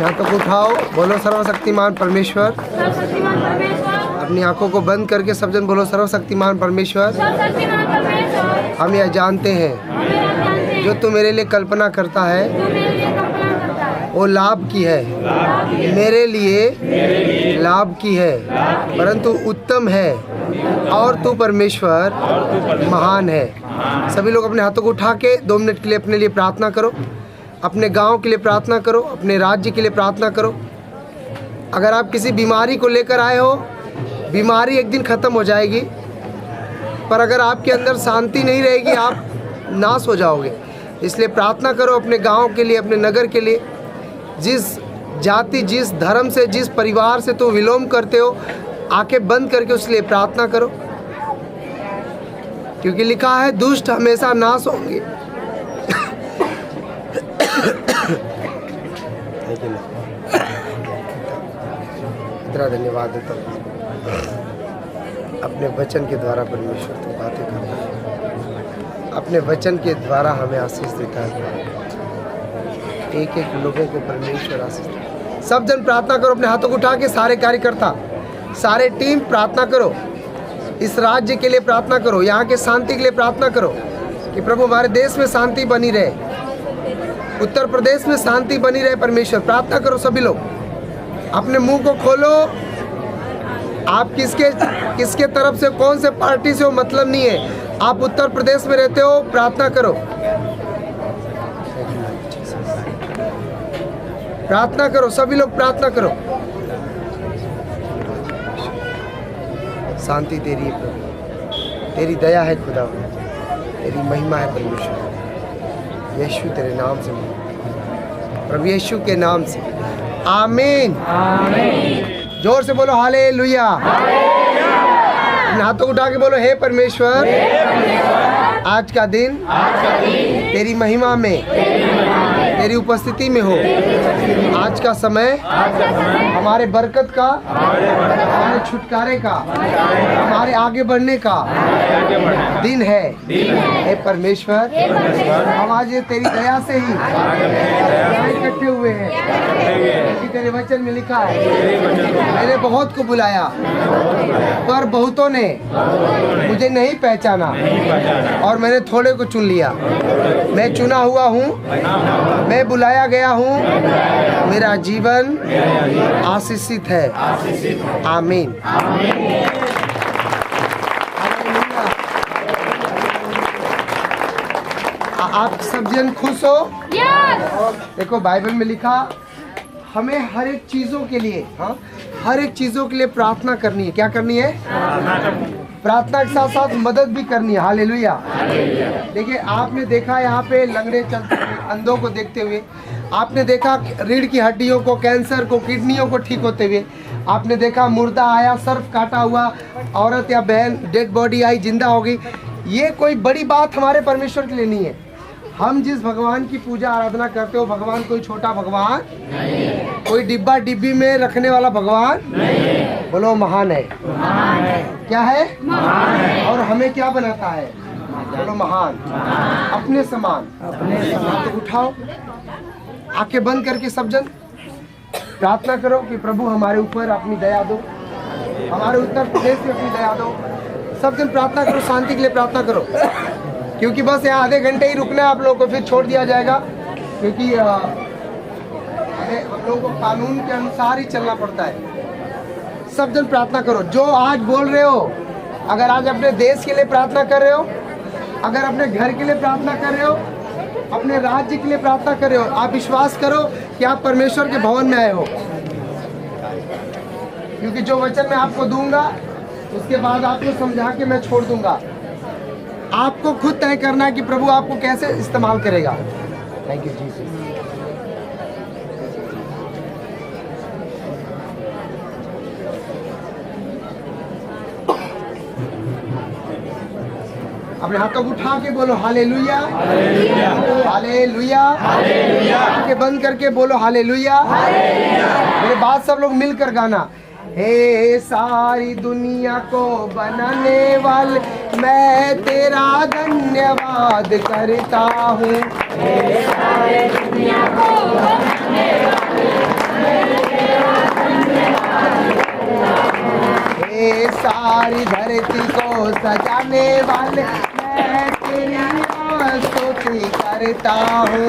हाथों को उठाओ, बोलो सर्वशक्तिमान परमेश्वर। अपनी आंखों को बंद करके सब जन बोलो सर्वशक्तिमान परमेश्वर। हम यह जानते हैं जो तू मेरे लिए कल्पना करता है वो लाभ की है, मेरे लिए लाभ की है, परंतु उत्तम है और तू परमेश्वर महान है। सभी लोग अपने हाथों को उठा के 2 मिनट के लिए अपने लिए प्रार्थना करो, अपने गांव के लिए प्रार्थना करो, अपने राज्य के लिए प्रार्थना करो। अगर आप किसी बीमारी को लेकर आए हो, बीमारी एक दिन ख़त्म हो जाएगी, पर अगर आपके अंदर शांति नहीं रहेगी आप नाश हो जाओगे। इसलिए प्रार्थना करो अपने गांव के लिए, अपने नगर के लिए। जिस जाति, जिस धर्म से, जिस परिवार से तो विलोम करते हो, आंखें बंद करके उस लिए प्रार्थना करो, क्योंकि लिखा है दुष्ट हमेशा नाश होंगे। इतना धन्यवाद देता हूँ। अपने वचन के द्वारा परमेश्वर तो बातें करता है, अपने वचन के द्वारा हमें आशीष देता है। एक एक लोगों को परमेश्वर आशीष देता है। सब जन प्रार्थना करो, अपने हाथों को उठा के, सारे कार्यकर्ता, सारे टीम प्रार्थना करो। इस राज्य के लिए प्रार्थना करो, यहाँ के शांति के लिए प्रार्थना करो कि प्रभु हमारे देश में शांति बनी रहे, उत्तर प्रदेश में शांति बनी रहे। परमेश्वर प्रार्थना करो सभी लोग, अपने मुंह को खोलो। आप किसके तरफ से, कौन से पार्टी से हो मतलब नहीं है। आप उत्तर प्रदेश में रहते हो, प्रार्थना करो, प्रार्थना करो, सभी लोग प्रार्थना करो। शांति तेरी है प्रभु, तेरी दया है खुदा, तेरी महिमा है परमेश्वर। यीशु तेरे नाम से, प्रभु यीशु के नाम से, आमीन। जोर से बोलो हालेलुया। हाथों को उठा के बोलो हे परमेश्वर, आज का दिन तेरी महिमा में, तेरी उपस्थिति में हो। आज का समय हमारे बरकत का, हमारे छुटकारे का, हमारे आगे बढ़ने का दिन है। हे परमेश्वर, हम आज तेरी दया से ही इकट्ठे हुए हैं, क्योंकि तेरे वचन में लिखा है मैंने बहुत को बुलाया पर बहुतों ने मुझे नहीं पहचाना, और मैंने थोड़े को चुन लिया। मैं चुना हुआ हूँ, मैं बुलाया गया हूँ, मेरा जीवन आशीषित है। आमीन। आप सब जन खुश हो? देखो बाइबल में लिखा हमें हर एक चीजों के लिए, हर एक चीजों के लिए प्रार्थना करनी है। क्या करनी है? प्रार्थना के साथ साथ मदद भी करनी है। हालेलुया। देखिए आपने देखा यहाँ पे लंगड़े चलते हुए, अंधों को देखते हुए, आपने देखा रीढ़ की हड्डियों को, कैंसर को, किडनियों को ठीक होते हुए, आपने देखा मुर्दा आया, सर्फ काटा हुआ औरत या बहन, डेड बॉडी आई, जिंदा हो गई। ये कोई बड़ी बात हमारे परमेश्वर के लिए नहीं है। हम जिस भगवान की पूजा आराधना करते हो, भगवान कोई छोटा भगवान नहीं, कोई डिब्बा डिब्बी में रखने वाला भगवान नहीं। बोलो महान है। महान है। क्या है? महान है। और हमें क्या बनाता है? बोलो महान, अपने समान। तो उठाओ, आंखें बंद करके सब जन प्रार्थना करो कि प्रभु हमारे ऊपर अपनी दया दो, हमारे उत्तर प्रदेश में अपनी दया दो। सब जन प्रार्थना करो, शांति के लिए प्रार्थना करो, क्योंकि बस यहाँ आधे घंटे ही रुकना है आप लोगों को, फिर छोड़ दिया जाएगा, क्योंकि हम लोगों को कानून के अनुसार ही चलना पड़ता है। सब जन प्रार्थना करो। जो आज बोल रहे हो, अगर आज अपने देश के लिए प्रार्थना कर रहे हो, अगर अपने घर के लिए प्रार्थना कर रहे हो, अपने राज्य के लिए प्रार्थना कर रहे हो, आप विश्वास करो कि आप परमेश्वर के भवन में आए हो, क्योंकि जो वचन मैं आपको दूंगा उसके बाद आपको समझा के मैं छोड़ दूंगा। आपको खुद तय करना है कि प्रभु आपको कैसे इस्तेमाल करेगा। Thank you Jesus. अपने हाथों को उठा के बोलो हालेलुया, हालेलुया, आंखें बंद करके बोलो हालेलुया। मेरे बाद सब लोग मिलकर गाना। हे सारी दुनिया को बनाने वाले, मैं तेरा धन्यवाद करता हूँ। हे सारी दुनिया को बनाने वाले, सजाने वाले मैं तेरी स्तुति करता हूँ।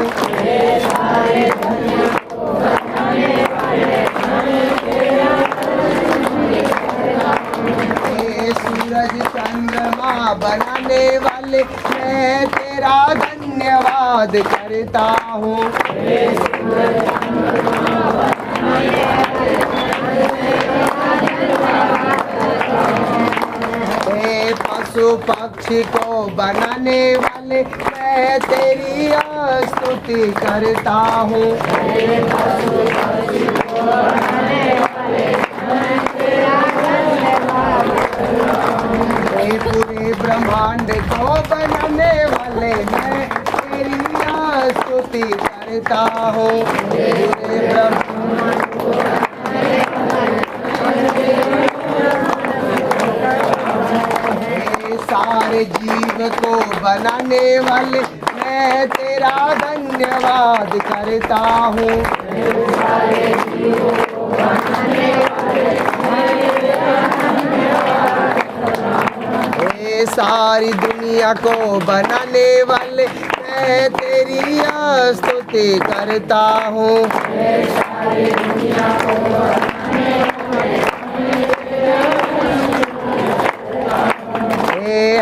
सूरज चंद्रमा बनाने वाले मैं तेरा धन्यवाद करता हूँ। पशु पक्षी को बनाने वाले मैं तेरी स्तुति करता हूँ। पूरे ब्रह्मांड को बनाने वाले मैं तेरी स्तुति करता हूँ। सारे जीव को बनाने वाले मैं तेरा धन्यवाद करता हूँ। सारी दुनिया को बनाने वाले मैं तेरी स्तुति करता हूँ।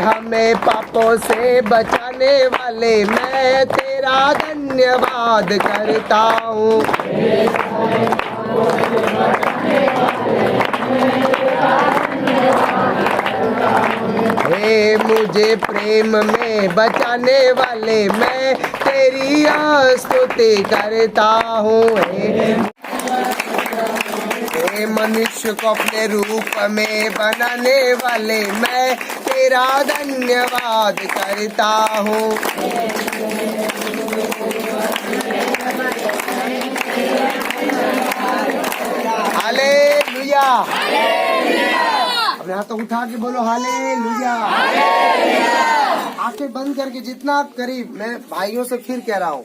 हमें पापों से बचाने वाले मैं तेरा धन्यवाद करता हूँ। मुझे प्रेम में बचाने वाले मैं तेरी स्तुति करता हूँ। मनुष्य को अपने रूप में बनाने वाले मैं तेरा धन्यवाद करता हूँ। हालेलुया। अपने हाथों उठा के बोलो हालेलुया। आंखें बंद करके जितना करीब, मैं भाइयों से फिर कह रहा हूँ,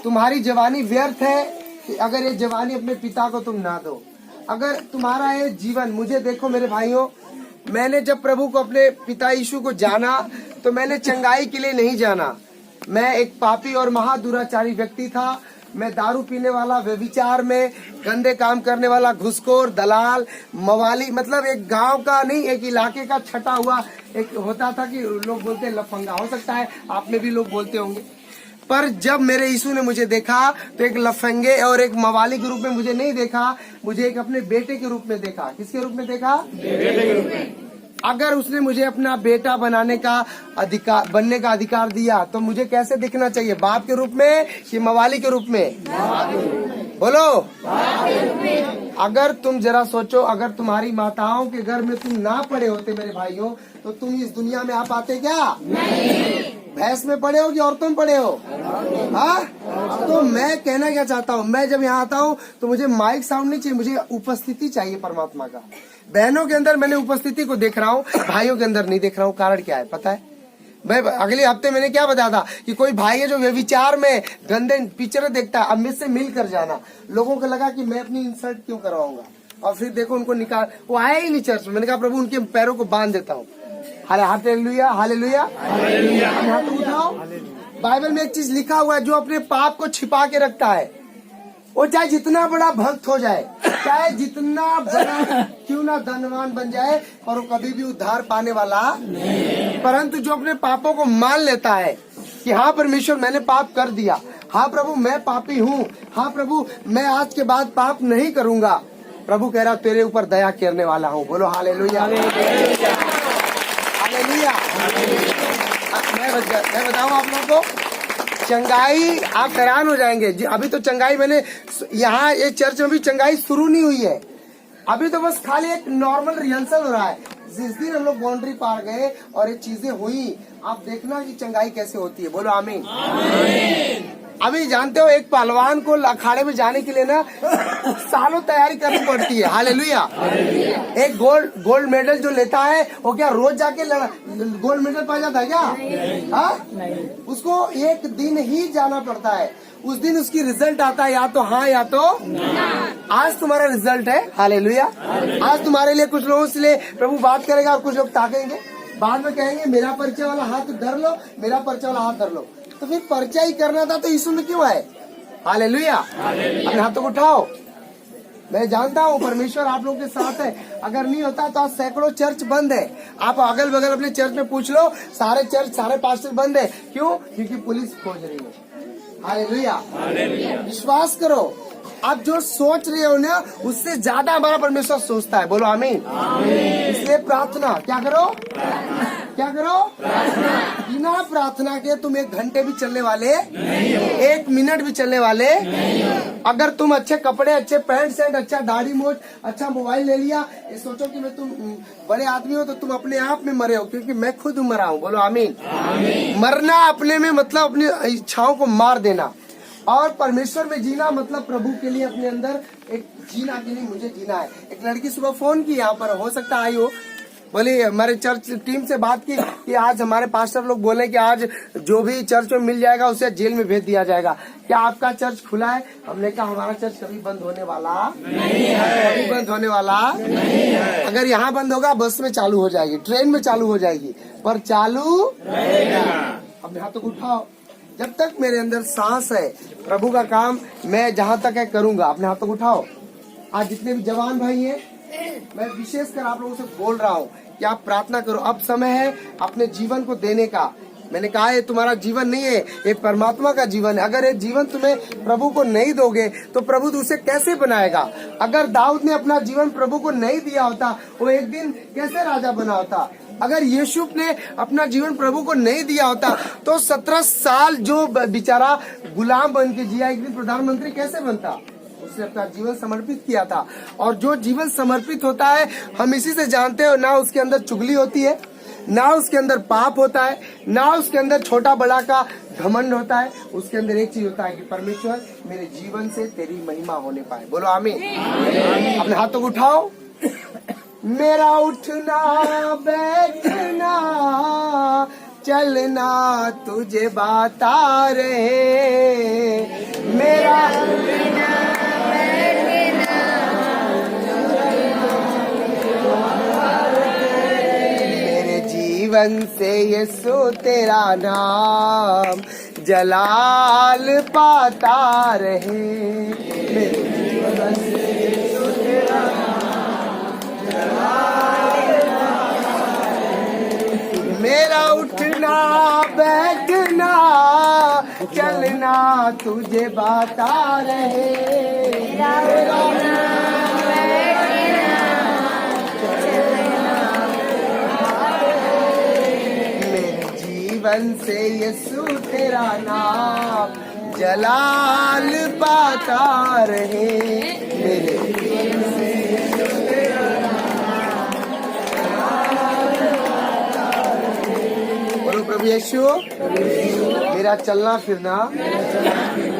तुम्हारी जवानी व्यर्थ है कि अगर ये जवानी अपने पिता को तुम ना दो। अगर तुम्हारा ये जीवन, मुझे देखो मेरे भाइयों, मैंने जब प्रभु को अपने पिता यीशु को जाना तो मैंने चंगाई के लिए नहीं जाना। मैं एक पापी और महादुराचारी व्यक्ति था। मैं दारू पीने वाला, व्यभिचार में गंदे काम करने वाला, घुसखोर, दलाल, मवाली, मतलब एक गांव का नहीं, एक इलाके का छटा हुआ एक होता था कि लोग बोलते लफंगा, हो सकता है आप में भी लोग बोलते होंगे। पर जब मेरे यीशु ने मुझे देखा तो एक लफंगे और एक मवाली के रूप में मुझे नहीं देखा, मुझे एक अपने बेटे के रूप में देखा। किसके रूप में देखा? बेटे के रूप में। अगर उसने मुझे अपना बेटा बनाने का अधिकार, बनने का अधिकार दिया तो मुझे कैसे दिखना चाहिए? बाप के रूप में कि मवाली के रूप में? बोलो। अगर तुम जरा सोचो, अगर तुम्हारी माताओं के घर में तुम ना पड़े होते मेरे भाइयों, तो तुम इस दुनिया में आ पाते क्या? नहीं। भैंस में पड़े हो कि औरतों में पड़े हो? हाँ। तो मैं कहना क्या चाहता हूँ, मैं जब यहाँ आता हूँ तो मुझे माइक साउंड नहीं चाहिए, मुझे उपस्थिति चाहिए परमात्मा का। बहनों के अंदर मैंने उपस्थिति को देख रहा हूँ, भाइयों के अंदर नहीं देख रहा हूँ। कारण क्या है पता है? भाई अगले हफ्ते मैंने क्या बताया था कि कोई भाई है जो व्यभिचार में गंदे पिक्चर देखता है, अब मुझसे मिल कर जाना। लोगों को लगा कि मैं अपनी इंसल्ट क्यों करवाऊंगा, और फिर देखो उनको निकाल, वो आए ही नहीं चर्च में। मैंने कहा प्रभु उनके पैरों को बांध देता हूँ। हालेलुया, हालेलुया, हाथ उठाओ। बाइबल में एक चीज लिखा हुआ है, जो अपने पाप को छिपा के रखता है वो चाहे जितना बड़ा भक्त हो जाए, चाहे जितना बड़ा क्यों ना धनवान बन जाए, और वो कभी भी उद्धार पाने वाला नहीं। परंतु जो अपने पापों को मान लेता है कि हाँ परमेश्वर मैंने पाप कर दिया, हाँ प्रभु मैं पापी हूँ, हाँ प्रभु मैं आज के बाद पाप नहीं करूँगा, प्रभु कह रहा तेरे ऊपर दया करने वाला हूँ। बोलो हालेलुया, हालेलुया। मैं बताऊँ आप लोगों को, चंगाई आप हैरान हो जाएंगे। अभी तो चंगाई मैंने यहाँ ये चर्च में भी चंगाई शुरू नहीं हुई है, अभी तो बस खाली एक नॉर्मल रिहर्सल हो रहा है। जिस दिन हम लोग बाउंड्री पार गए और ये चीजें हुई, आप देखना कि चंगाई कैसे होती है। बोलो आमीन। अभी जानते हो एक पहलवान को अखाड़े में जाने के लिए ना सालों तैयारी करनी पड़ती है। हालेलुया। एक गोल्ड मेडल जो लेता है वो क्या रोज जाके गोल्ड मेडल पा जाता है क्या? हाँ, उसको एक दिन ही जाना पड़ता है। उस दिन उसकी रिजल्ट आता है या तो हाँ या तो ना। आज तुम्हारा रिजल्ट है। हालेलुया। आज तुम्हारे लिए कुछ लोगों से प्रभु बात करेगा और कुछ लोग ताकेंगे। बाद में कहेंगे मेरा परिचय वाला हाथ धर लो, मेरा परिचय वाला हाथ धर लो। तो फिर परिचय ही करना था तो यीशु में क्यों आए? हालेलुया। अपने हाथों को उठाओ। मैं जानता हूँ परमेश्वर आप लोगों के साथ है। अगर नहीं होता तो आज सैकड़ों चर्च बंद है। आप अगल बगल अपने चर्च में पूछ लो, सारे चर्च सारे पास्टर बंद है। क्यों? क्योंकि पुलिस खोज रही है। हालेलुया। विश्वास करो, आप जो सोच रहे हो ना उससे ज्यादा हमारा परमेश्वर सोचता है। बोलो आमीन। इसलिए प्रार्थना क्या करो? क्या करो? बिना प्रार्थना के तुम 1 घंटे भी चलने वाले नहीं हो, 1 मिनट भी चलने वाले नहीं हो। अगर तुम अच्छे कपड़े, अच्छे पैंट शर्ट, अच्छा दाढ़ी मोछ, अच्छा मोबाइल ले लिया, ये सोचो कि मैं तुम बड़े आदमी हो, तो तुम अपने आप में मरे हो। क्योंकि मैं खुद मरा हूँ। बोलो आमीन। मरना अपने में मतलब अपनी इच्छाओं को मार देना, और परमेश्वर में जीना मतलब प्रभु के लिए अपने अंदर एक जीना के लिए मुझे जीना है। एक लड़की सुबह फोन की, यहाँ पर हो सकता आई हो, बोली हमारे चर्च टीम से बात की कि आज हमारे पास्टर लोग बोले कि आज जो भी चर्च में मिल जाएगा उसे जेल में भेज दिया जाएगा। क्या आपका चर्च खुला है? हमने कहा हमारा चर्च कभी बंद होने वाला नहीं है, कभी बंद होने वाला नहीं है। अगर यहाँ बंद होगा बस में चालू हो जाएगी, ट्रेन में चालू हो जाएगी, पर चालू रहेगा। अपने हाथों को उठाओ। जब तक मेरे अंदर सांस है प्रभु का काम मैं जहाँ तक है करूंगा। अपने हाथों को उठाओ। आज जितने भी जवान भाई हैं, मैं विशेषकर आप लोगों से बोल रहा हूँ कि आप प्रार्थना करो। अब समय है अपने जीवन को देने का। मैंने कहा ये तुम्हारा जीवन नहीं है, एक परमात्मा का जीवन है। अगर ये जीवन तुम्हें प्रभु को नहीं दोगे तो प्रभु उसे कैसे बनाएगा? अगर दाऊद ने अपना जीवन प्रभु को नहीं दिया होता, वो एक दिन कैसे राजा बना होता? अगर यीशु ने अपना जीवन प्रभु को नहीं दिया होता तो 17 साल जो बेचारा गुलाम बन के जिया, एक दिन प्रधानमंत्री कैसे बनता? उसने अपना जीवन समर्पित किया था। और जो जीवन समर्पित होता है हम इसी से जानते हो, ना उसके अंदर चुगली होती है, ना उसके अंदर पाप होता है, ना उसके अंदर छोटा बड़ा का घमंड होता है। उसके अंदर एक चीज होता है कि परमेश्वर मेरे जीवन से तेरी महिमा होने पाए। बोलो आमीन। अपने हाथों को उठाओ। मेरा उठना बैठना चलना तुझे बाता रहे, मेरा मेरे जीवन से यीशु तेरा नाम जलाल पाता रहे, मेरे जीवन से यीशु तेरा मेरा उठना बैठना चलना तुझे बाता रहे, मेरा उठना बैठना चलना मेरे जीवन से यीशु तेरा नाम जलाल पाता रहे, मेरे जीवन से प्रभु यीशु मेरा चलना फिरना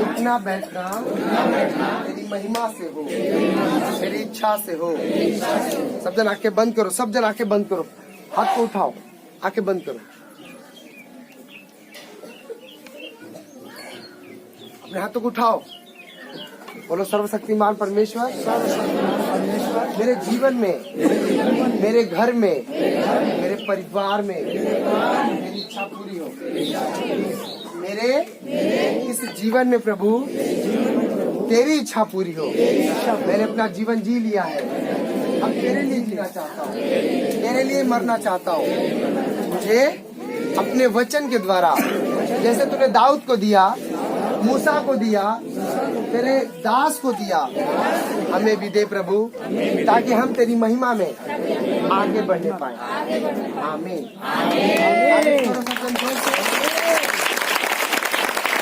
उठना बैठना तेरी महिमा से हो, तेरी इच्छा से हो। सब जन आंखें बंद करो, सब जन आंखें बंद करो, हाथ को उठाओ, आंखें बंद करो। अपने हाथों को उठाओ, बोलो सर्वशक्तिमान परमेश्वर मेरे जीवन में, मेरे घर में, मेरे परिवार में मेरी इच्छा पूरी हो। मेरे इस जीवन में प्रभु तेरी इच्छा पूरी हो। मैंने अपना जीवन जी लिया है, अब तेरे लिए जीना चाहता हूँ, तेरे लिए मरना चाहता हूँ। मुझे अपने वचन के द्वारा, जैसे तूने दाऊद को दिया, मूसा को दिया, तेरे दास को दिया, हमें भी दे प्रभु, ताकि हम तेरी महिमा में आगे बढ़ने पाए। आमीन।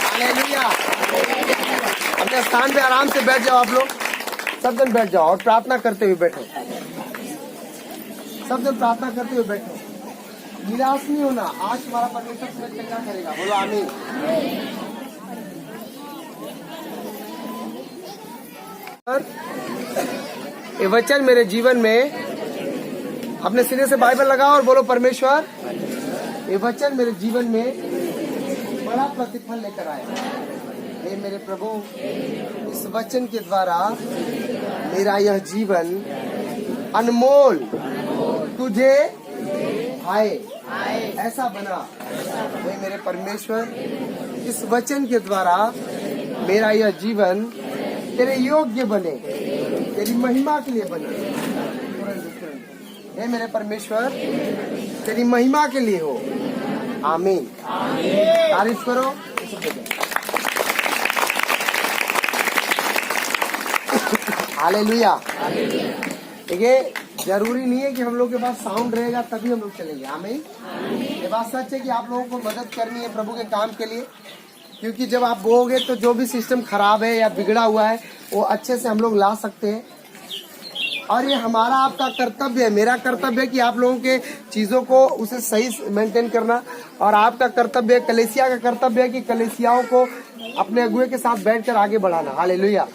हालेलुया। अपने स्थान पे आराम से बैठ जाओ। आप लोग सब जन बैठ जाओ और प्रार्थना करते हुए बैठो। सब जन प्रार्थना करते हुए बैठो। निराश नहीं होना। आज तुम्हारा परमेश्वर तुम्हें चंगा करेगा। बोलो आमीन। ये वचन मेरे जीवन में, अपने सिरे से बाइबल लगाओ और बोलो परमेश्वर ये वचन मेरे जीवन में बड़ा प्रतिफल लेकर आए। हे मेरे प्रभु, इस वचन के द्वारा मेरा यह जीवन अनमोल तुझे भाए। ऐसा बना। हे मेरे परमेश्वर, इस वचन के द्वारा मेरा यह जीवन तेरे योग्य बने, तेरी महिमा के लिए बने। हे मेरे परमेश्वर, तेरी महिमा के लिए हो। आमीन। तारीफ करो। हालेलुया। देखिए, जरूरी नहीं है कि हम लोग के पास साउंड रहेगा तभी हम लोग चलेंगे। आमीन। ये बात सच है कि आप लोगों को मदद करनी है प्रभु के काम के लिए, क्योंकि जब आप बोओगे तो जो भी सिस्टम खराब है या बिगड़ा हुआ है वो अच्छे से हम लोग ला सकते हैं। और ये हमारा आपका कर्तव्य है, मेरा कर्तव्य है कि आप लोगों के चीजों को उसे सही मेंटेन करना, और आपका कर्तव्य है, कलीसिया का कर्तव्य है कि कलीसियाओं को अपने अगुए के साथ बैठकर आगे बढ़ाना। हालेलुया।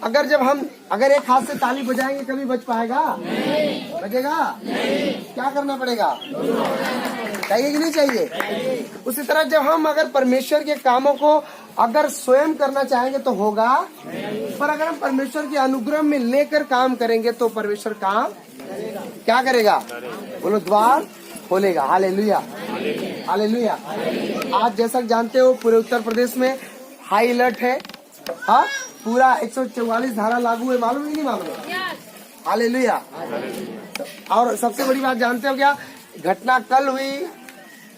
अगर एक हाथ से ताली बजाएंगे कभी बज पाएगा? बजेगा? क्या करना पड़ेगा? चाहिए कि नहीं चाहिए? उसी तरह जब हम अगर परमेश्वर के कामों को अगर स्वयं करना चाहेंगे तो होगा, पर अगर हम परमेश्वर के अनुग्रह में लेकर काम करेंगे तो परमेश्वर काम क्या करेगा? बोलो, द्वार खोलेगा। हालेलुया। हालेलुया। आज जैसा जानते हो पूरे उत्तर प्रदेश में हाई अलर्ट है। हाँ, पूरा 144 धारा लागू है। मालूम ही नहीं मालूम? हालेलुया। और सबसे बड़ी बात जानते हो क्या? घटना कल हुई,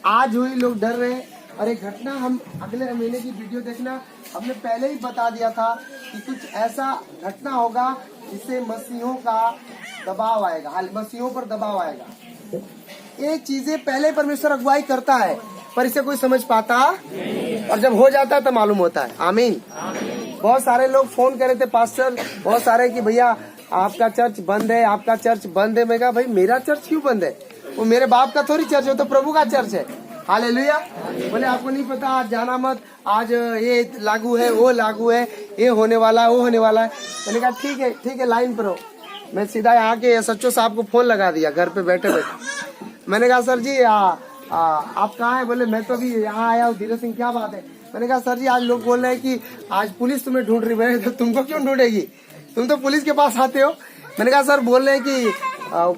आज हुई, लोग डर रहे हैं। और एक घटना हम अगले महीने की वीडियो देखना, हमने पहले ही बता दिया था कि कुछ ऐसा घटना होगा जिससे मसीहों का दबाव आएगा, मसीहों पर दबाव आएगा। ये चीजें पहले परमेश्वर अगुवाई करता है, पर इसे कोई समझ पाता, और जब हो जाता है तो मालूम होता है। आमीन। बहुत सारे लोग फोन करे थे पास्टर, बहुत सारे कि भैया आपका चर्च बंद है, आपका चर्च बंद है। मैं कहा भाई मेरा चर्च क्यों बंद है? वो मेरे बाप का थोड़ी चर्च है, तो प्रभु का चर्च है। हालेलुया। बोले आपको नहीं पता, आज जाना मत, आज ये लागू है, वो लागू है, ये होने वाला है, वो होने वाला है। मैंने कहा ठीक है, लाइन पर हो। मैं सीधा यहाँ के सच्चो साहब को फोन लगा दिया घर पे बैठे बैठे। मैंने कहा सर जी आप कहाँ हैं? बोले मैं तो अभी यहाँ आया हूँ। धीरज सिंह, क्या बात है? मैंने कहा सर जी आज लोग बोल रहे हैं कि आज पुलिस तुम्हें ढूंढ रही है। तो तुमको क्यों ढूंढेगी? तुम तो पुलिस के पास आते हो। मैंने कहा सर बोल रहे हैं कि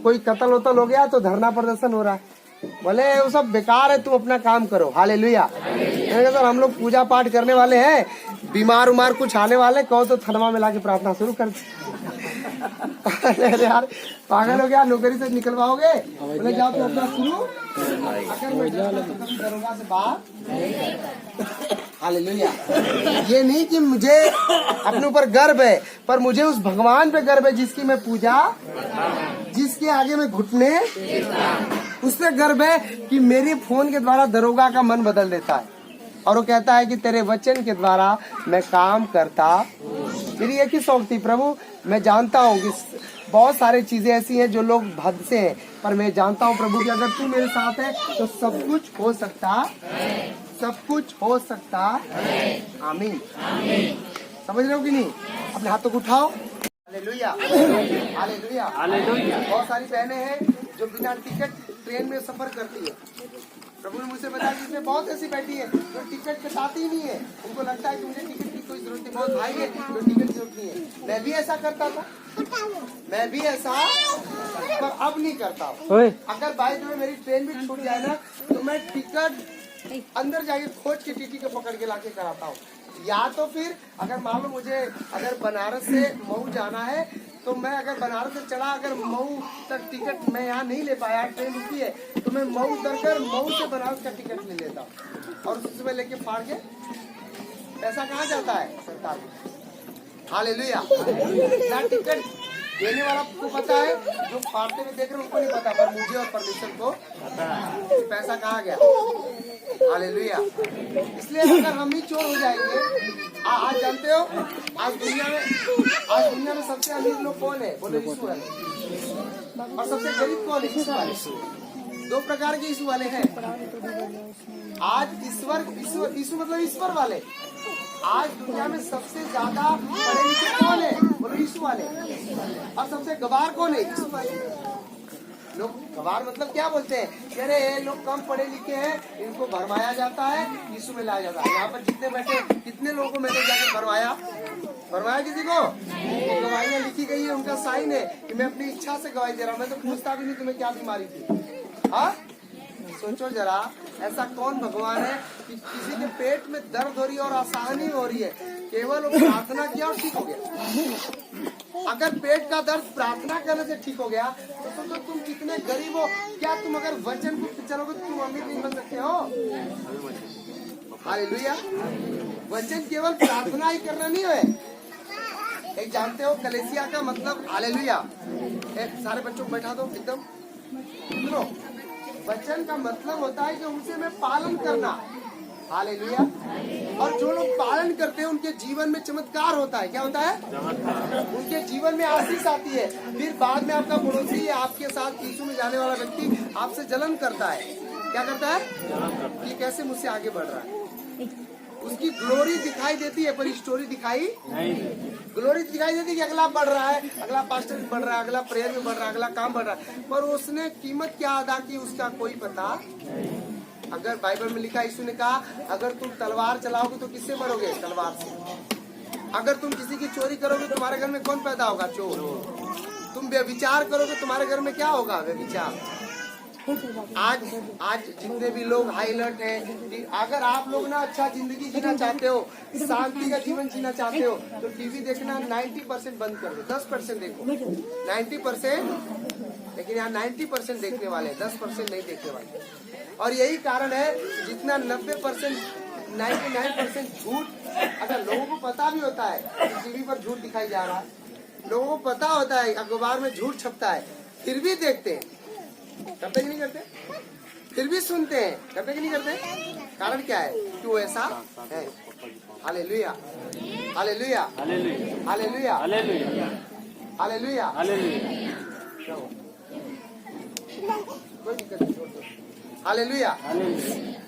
कोई कत्ल वतल हो गया तो धरना प्रदर्शन हो रहा है। बोले वो सब बेकार है, तुम अपना काम करो। हालेलुया। मैंने कहा सर हम लोग पूजा पाठ करने वाले हैं, बीमार उमार कुछ आने वाले कहो तो थनवा में लाके प्रार्थना शुरू कर अरे यार पागल हो गया, नौकरी से निकलवाओगे? बोले जाओ तो अपना शुरू। अगर मैं दरोगा से बात। हालेलुया। ये नहीं कि मुझे अपने ऊपर गर्व है, पर मुझे उस भगवान पे गर्व है जिसकी मैं पूजा, जिसके आगे मैं घुटने, उससे गर्व है कि मेरे फोन के द्वारा दरोगा का मन बदल देता है, और वो कहता है कि तेरे वचन के द्वारा मैं काम करता। मेरी एक ही शौक थी, प्रभु मैं जानता हूँ कि बहुत सारी चीजें ऐसी हैं जो लोग भद से हैं, पर मैं जानता हूँ प्रभु कि अगर तू मेरे साथ है तो सब कुछ हो सकता, सब कुछ हो सकता। आमीन। समझ रहे हो कि नहीं? अपने हाथों को उठाओ। हालेलुया। हालेलुया। हालेलुया। बहुत सारी बहनें हैं जो बिना टिकट ट्रेन में सफर करती है। प्रभु ने मुझसे बताया कि इसमें बहुत ऐसी बैठी है जो टिकट कटाती ही नहीं है। उनको लगता है कि मुझे टिकट की कोई जरूरत नहीं, बहुत भाई है तो टिकट की जरूरत नहीं है। मैं भी ऐसा करता था, मैं भी ऐसा, पर अब नहीं करता हूँ। अगर बाई द वे मेरी ट्रेन भी छूट जाए ना तो मैं टिकट अंदर जाके खोज के टीटी को पकड़ के लाके कराता हूँ। या तो फिर अगर मान लो मुझे अगर बनारस से मऊ जाना है तो मैं अगर बनारस से चढ़ा, अगर मऊ तक टिकट मैं यहाँ नहीं ले पाया, ट्रेन रुकी है, तो मैं मऊ उतरकर मऊ से बनारस का टिकट ले लेता हूँ और उसमें लेके फाड़ के। पैसा कहाँ जाता है? सरकार को। हालेलुया। ना टिकट देने वाला को पता है, जो फाड़ते हुए देख रहे हैं उनको नहीं पता, पर मुझे और परमेश्वर को पैसा कहाँ गया। हालेलुया। इसलिए अगर हम ही चोर हो जाएंगे, आज जानते हो आज दुनिया में सबसे अमीर लोग कौन है? बोले यीशु है। और सबसे गरीब कौन है? यीशु वाले। दो प्रकार के यीशु वाले हैं। आज यीशु मतलब ईश्वर वाले। आज दुनिया में सबसे ज्यादा पढ़े लिखे कौन है? बोलो यीशु वाले। और सबसे गवार कौन है? यीशु वाले। लोग गवार मतलब क्या बोलते हैं? अरे लोग कम पढ़े लिखे हैं, इनको भरमाया जाता है, यीशु में लाया जाता है। यहाँ पर जितने बैठे कितने लोगों को मैंने जाकर भरमाया किसी को? गवाहियाँ लिखी गई है, उनका साइन है कि मैं अपनी इच्छा से गवाही दे रहा हूँ। मैं तो पूछता भी नहीं तुम्हें क्या बीमारी थी। हाँ, सोचो जरा, ऐसा कौन भगवान है कि किसी के पेट में दर्द हो रही है और आसानी हो रही है, केवल वो प्रार्थना किया और ठीक हो गया। अगर पेट का दर्द प्रार्थना करने से ठीक हो गया तो सोचो तुम कितने गरीब हो। क्या तुम अगर वचन को चलोगे तो तुम अमीर नहीं बन सकते हो? हालेलुया। वचन केवल प्रार्थना ही करना नहीं है। एक जानते हो कलेसिया का मतलब? हालेलुया। सारे बच्चों को बैठा दो एकदम। सुनो, वचन का मतलब होता है कि उनसे मैं पालन करना। हालेलुया। और जो लोग पालन करते हैं उनके जीवन में चमत्कार होता है। क्या होता है? उनके जीवन में आशीष आती है। फिर बाद में आपका पड़ोसी या आपके साथ यीशु में जाने वाला व्यक्ति आपसे जलन करता है। क्या करता है? कि कैसे मुझसे आगे बढ़ रहा है। उसकी ग्लोरी दिखाई देती है पर स्टोरी दिखाई नहीं। ग्लोरी दिखाई देती है कि अगला बढ़ रहा है, अगला पास्टर बढ़ रहा है, अगला प्रेयर में बढ़ रहा है, अगला काम बढ़ रहा है, पर उसने कीमत क्या अदा की उसका कोई पता। अगर बाइबल में लिखा, यीशु ने कहा अगर तुम तलवार चलाओगे तो किससे मरोगे? तलवार से। अगर तुम किसी की चोरी करोगे तुम्हारे घर में कौन पैदा होगा? चोर। तुम व्यभिचार करोगे तुम्हारे घर में क्या होगा? व्यभिचार। आज जितने भी लोग हाईलाइट हैं, अगर आप लोग ना अच्छा जिंदगी जीना चाहते हो, शांति का जीवन जीना चाहते हो तो टीवी देखना 90% बंद कर दो। 10% देखो, 90%। लेकिन यहाँ 90% देखने वाले, 10% नहीं देखने वाले। और यही कारण है जितना 90%, 99% झूठ। अगर लोगों को पता भी होता है कि टीवी पर झूठ दिखाई जा रहा है, लोगों को पता होता है अखबार में झूठ छपता है, फिर भी देखते हैं। करते कि नहीं करते? फिर भी सुनते हैं। करते कि नहीं करते? कारण क्या है? क्यों ऐसा है? Hallelujah, hallelujah, hallelujah, hallelujah, hallelujah. कोई दिक्कत नहीं। हालेलुया।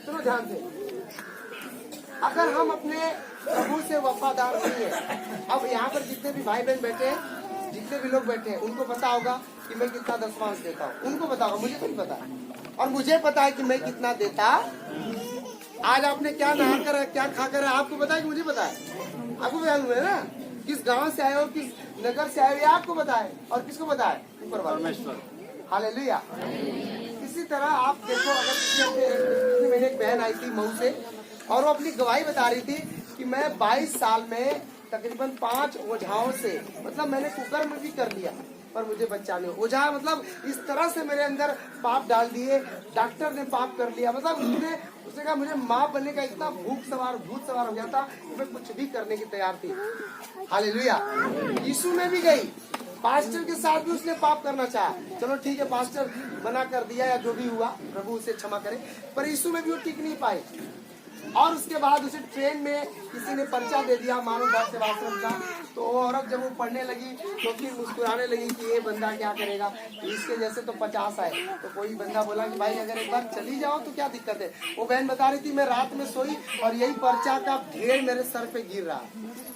सुनो ध्यान से, अगर हम अपने प्रभु से वफादार नहीं है, अब यहाँ पर जितने भी भाई बहन बैठे हैं, जितने भी लोग बैठे हैं, उनको पता होगा कि मैं कितना दशमांश देता हूँ। उनको पता होगा, मुझे नहीं पता। और मुझे पता है कि मैं कितना देता। आज आपने क्या नहा कर, क्या खा कर, आपको पता है कि मुझे पता है। आपको बयान हुए ना, किस गांव से आए हो, किस नगर से आए हो, ये आपको पता है। और किसको पता है? ऊपर वाले। हालेलुया। इसी तरह आप देखो, अगर मैंने एक बहन आई थी मऊ से और वो अपनी गवाही बता रही थी कि मैं 22 साल में तकरीबन 5 ओझाओं से, मतलब मैंने कुकर में भी कर लिया पर मुझे बच्चा नहीं। ओझा मतलब इस तरह से मेरे अंदर पाप डाल दिए, डॉक्टर ने पाप कर लिया। मतलब उसने कहा मुझे माँ बनने का इतना भूत सवार हो गया था कि मैं कुछ भी करने की तैयार थी। हालेलुया। यीशु में भी गई, पास्टर के साथ भी उसने पाप करना चाहा। चलो ठीक है, पास्टर मना कर दिया या जो भी हुआ, प्रभु उसे क्षमा करे, पर यीशु में भी वो टिक नहीं पाई। और उसके बाद उसे ट्रेन में किसी ने पर्चा दे दिया मानव दास सेवाश्रम का। तो औरत जब वो पढ़ने लगी तो फिर मुस्कुराने लगी कि ये बंदा क्या करेगा, इसके जैसे तो 50 आए। तो कोई बंदा बोला कि भाई अगर एक बार चली जाओ तो क्या दिक्कत है। वो बहन बता रही थी मैं रात में सोई और यही पर्चा का ढेर मेरे सर पे गिर रहा,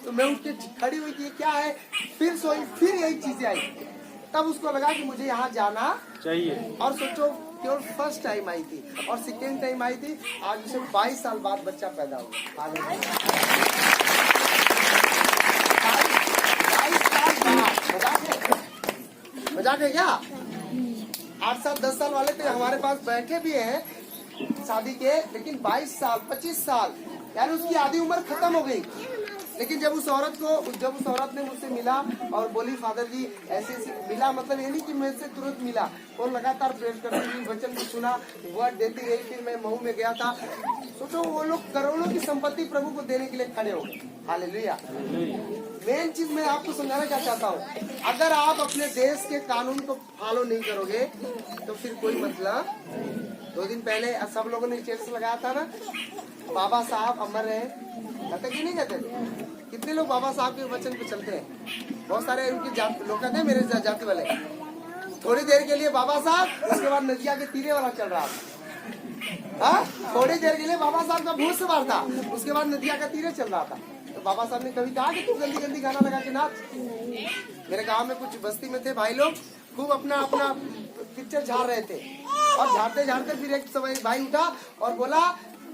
तो मैं उठ के खड़ी हुई कि क्या है, फिर सोई, फिर यही चीजें आई। तब उसको लगा कि मुझे यहाँ जाना चाहिए। और सोचो केवल फर्स्ट टाइम आई थी और सेकेंड टाइम आई थी, आज उसे 22 साल बाद बच्चा पैदा हुआ। 22 साल बाद। मजाक है क्या? 8 साल 10 साल वाले तो हमारे पास बैठे भी हैं शादी के, लेकिन 22 साल 25 साल यानी उसकी आधी उम्र खत्म हो गई। लेकिन जब उस औरत ने मुझसे मिला और बोली फादर जी ऐसे मिला, मतलब ये नहीं कि मुझसे तुरंत मिला, वो लगातार प्रेयर करती रही, वचन भी सुना, वर्ड देती रही। फिर मैं मऊ में गया था। सोचो वो लोग करोड़ों की संपत्ति प्रभु को देने के लिए खड़े हो। हालेलुया। मेन चीज मैं आपको समझाना क्या चाहता हूँ, अगर आप अपने देश के कानून को फॉलो नहीं करोगे तो फिर कोई मतलब। 2 दिन पहले सब लोगों ने स्टेटस लगाया था ना, बाबा साहब अमर है, कहते कि नहीं कहते? कितने लोग बाबा साहब के वचन पे चलते हैं? बहुत सारे उनकी लोग कहते हैं मेरे जाति वाले। थोड़ी देर के लिए बाबा साहब, उसके बाद नदिया के तीरे वाला चल रहा था। हाँ, थोड़ी देर के लिए बाबा साहब का भूत सवार था, उसके बाद नदिया का तीरे चल रहा था। तो बाबा साहब ने कभी कहा कि तू जल्दी जल्दी गाना लगा के नाच। मेरे गाँव में कुछ बस्ती में थे भाई लोग, खूब अपना पिक्चर झाड़ रहे थे और झाड़ते झाड़ते फिर एक भाई उठा और बोला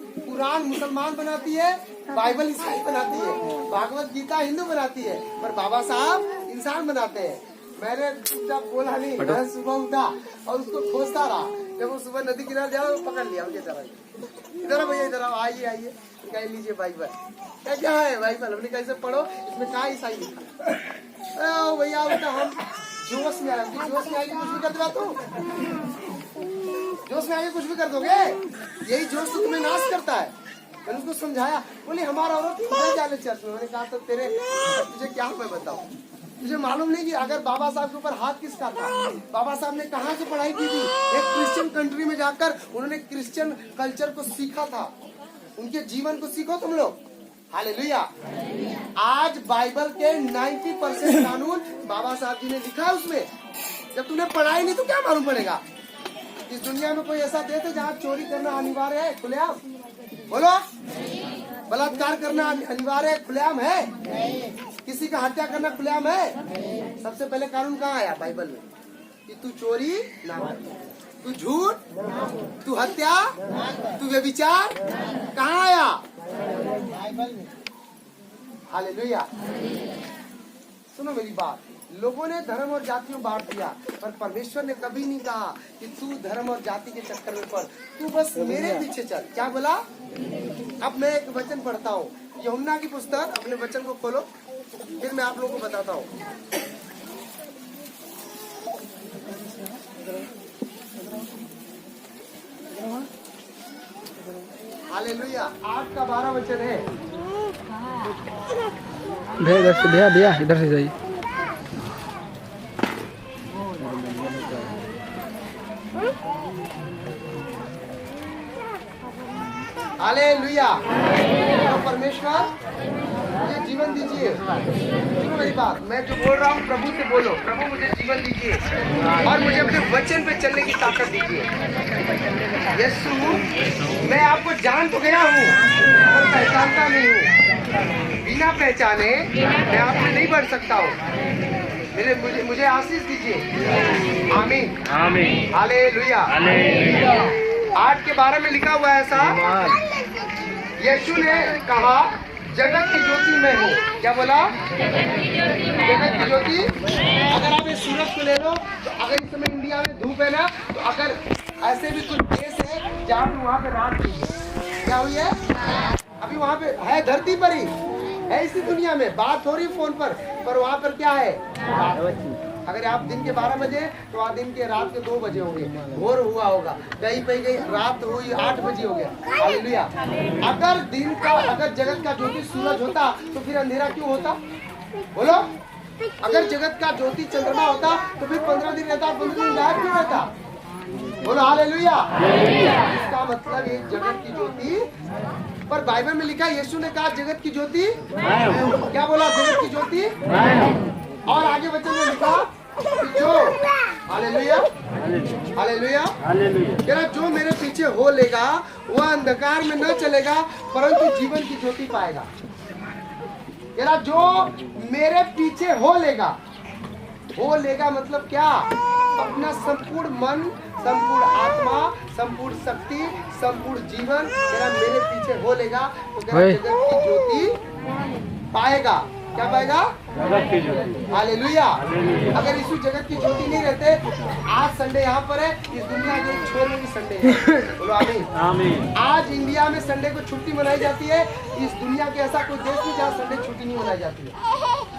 कुरान मुसलमान बनाती है, बाइबल ईसाई बनाती है, भागवत गीता हिंदू बनाती है, पर बाबा साहब इंसान बनाते हैं। मैंने चुपचाप बोला नहीं, मैं सुबह उठा और उसको खोजता रहा जब वो सुबह नदी किनारे जाओ पकड़ लिया उनके तरह, इधर भैया इधर आओ, आइए आइए, कह लीजिए बाइबल। क्या है बाइबल? हमने कैसे पढ़ो, इसमें कहाँ ईसाई लिखा? भैया बेटा हम जोश में आए, जोश में आएगी कुछ भी कर दो, जोश में आगे कुछ भी कर दोगे, यही जोश तो तुम्हें नाश करता है। मैंने उसको समझाया, बोले हमारा औरत खुदा जाले चर्च में। मैंने कहा तो तेरे तुझे क्या मैं बताऊं, तुझे मालूम नहीं कि अगर बाबा साहब के ऊपर हाथ किसका था? बाबा साहब ने कहाँ से पढ़ाई की थी? एक क्रिश्चियन कंट्री में जाकर उन्होंने क्रिश्चियन कल्चर को सीखा था, उनके जीवन को सीखो तुम लोग। हालेलुया। आज बाइबल के 90% कानून बाबा साहब जी ने लिखा है उसमें। जब तुमने पढ़ाई नहीं तो क्या मालूम पड़ेगा? इस दुनिया में कोई ऐसा देश है जहाँ चोरी करना अनिवार्य है खुलेआम? बोलो। बलात्कार करना अनिवार्य है खुलेआम है? किसी का हत्या करना खुलेआम है? सबसे पहले कानून कहाँ आया? बाइबल में, कि तू चोरी ना कर, तू झूठ, तू हत्या, तू व्यभिचार, कहाँ आया? बाइबल में। हालेलुया। सुनो मेरी बात, लोगों ने धर्म और जाति में बांट दिया, पर परमेश्वर ने कभी नहीं कहा कि तू धर्म और जाति के चक्कर में पड़, तू बस मेरे पीछे चल। क्या बोला? अब मैं एक वचन पढ़ता हूँ, यूहन्ना की पुस्तक, अपने वचन को खोलो, फिर मैं आप लोगों को बताता हूँ। हालेलुया। 8 का 12 वचन है। भैया भैया इधर से जाइए। हालेलुया। तो परमेश्वर मुझे जीवन दीजिए। सुनो मेरी बात, मैं जो बोल रहा हूँ प्रभु से बोलो, प्रभु मुझे जीवन दीजिए और मुझे अपने वचन पे चलने की ताकत दीजिए। यीशु, मैं आपको जान तो गया हूँ पर पहचानता नहीं हूँ। बिना पहचाने मैं आपसे नहीं बढ़ सकता हूँ। मुझे आशीष दीजिए। आमीन आमीन। हालेलुया। 8 के 12 में लिखा हुआ है ऐसा, यीशु ने कहा जगत की ज्योति मैं हूँ। क्या बोला? जगत की ज्योति। अगर आप इस सूरज को ले लो तो अगर इस समय इंडिया में धूप है ना, तो अगर ऐसे भी कुछ देश है जहाँ पे वहाँ पे रात हुई है, क्या हुई है? अभी वहाँ पे है, धरती पर ही है, इसी दुनिया में बात हो रही फोन पर वहाँ पर क्या है? अगर आप दिन के 12 बजे तो वहाँ दिन के रात के 2 बजे होंगे, भोर हुआ होगा, कहीं पे गई रात हुई 8 बजे हो गया। हालेलुया। अगर दिन का, अगर जगत का ज्योति सूरज होता तो फिर अंधेरा क्यों होता? बोलो। अगर जगत का ज्योति चंद्रमा होता तो फिर 15 दिन रहता, 15 दिन गायब क्यों रहता? बोलो हालेलुया। इसका मतलब ये जगत की ज्योति, पर बाइबल में लिखा यीशु ने कहा जगत की ज्योति। क्या बोला? जगत की ज्योति। और आगे वचन में लिखा जो, हालेलुया हालेलुया हालेलुया, जो मेरे पीछे हो लेगा वह अंधकार में न चलेगा परंतु जीवन की ज्योति पाएगा। जो मेरे पीछे हो लेगा मतलब क्या? अपना संपूर्ण मन, संपूर्ण आत्मा, संपूर्ण शक्ति, संपूर्ण जीवन मेरे पीछे हो लेगा तो जगत की ज्योति पाएगा। क्या पाएगा? हालेलुया। अगर यीशु जगत की ज्योति नहीं रहते, आज संडे यहाँ पर है, इस दुनिया के एक छोर में भी संडे है। बोलो आमीन आमीन। आज इंडिया में संडे को छुट्टी मनाई जाती है, इस दुनिया के ऐसा कोई देश नहीं जहाँ संडे छुट्टी नहीं मनाई जाती है।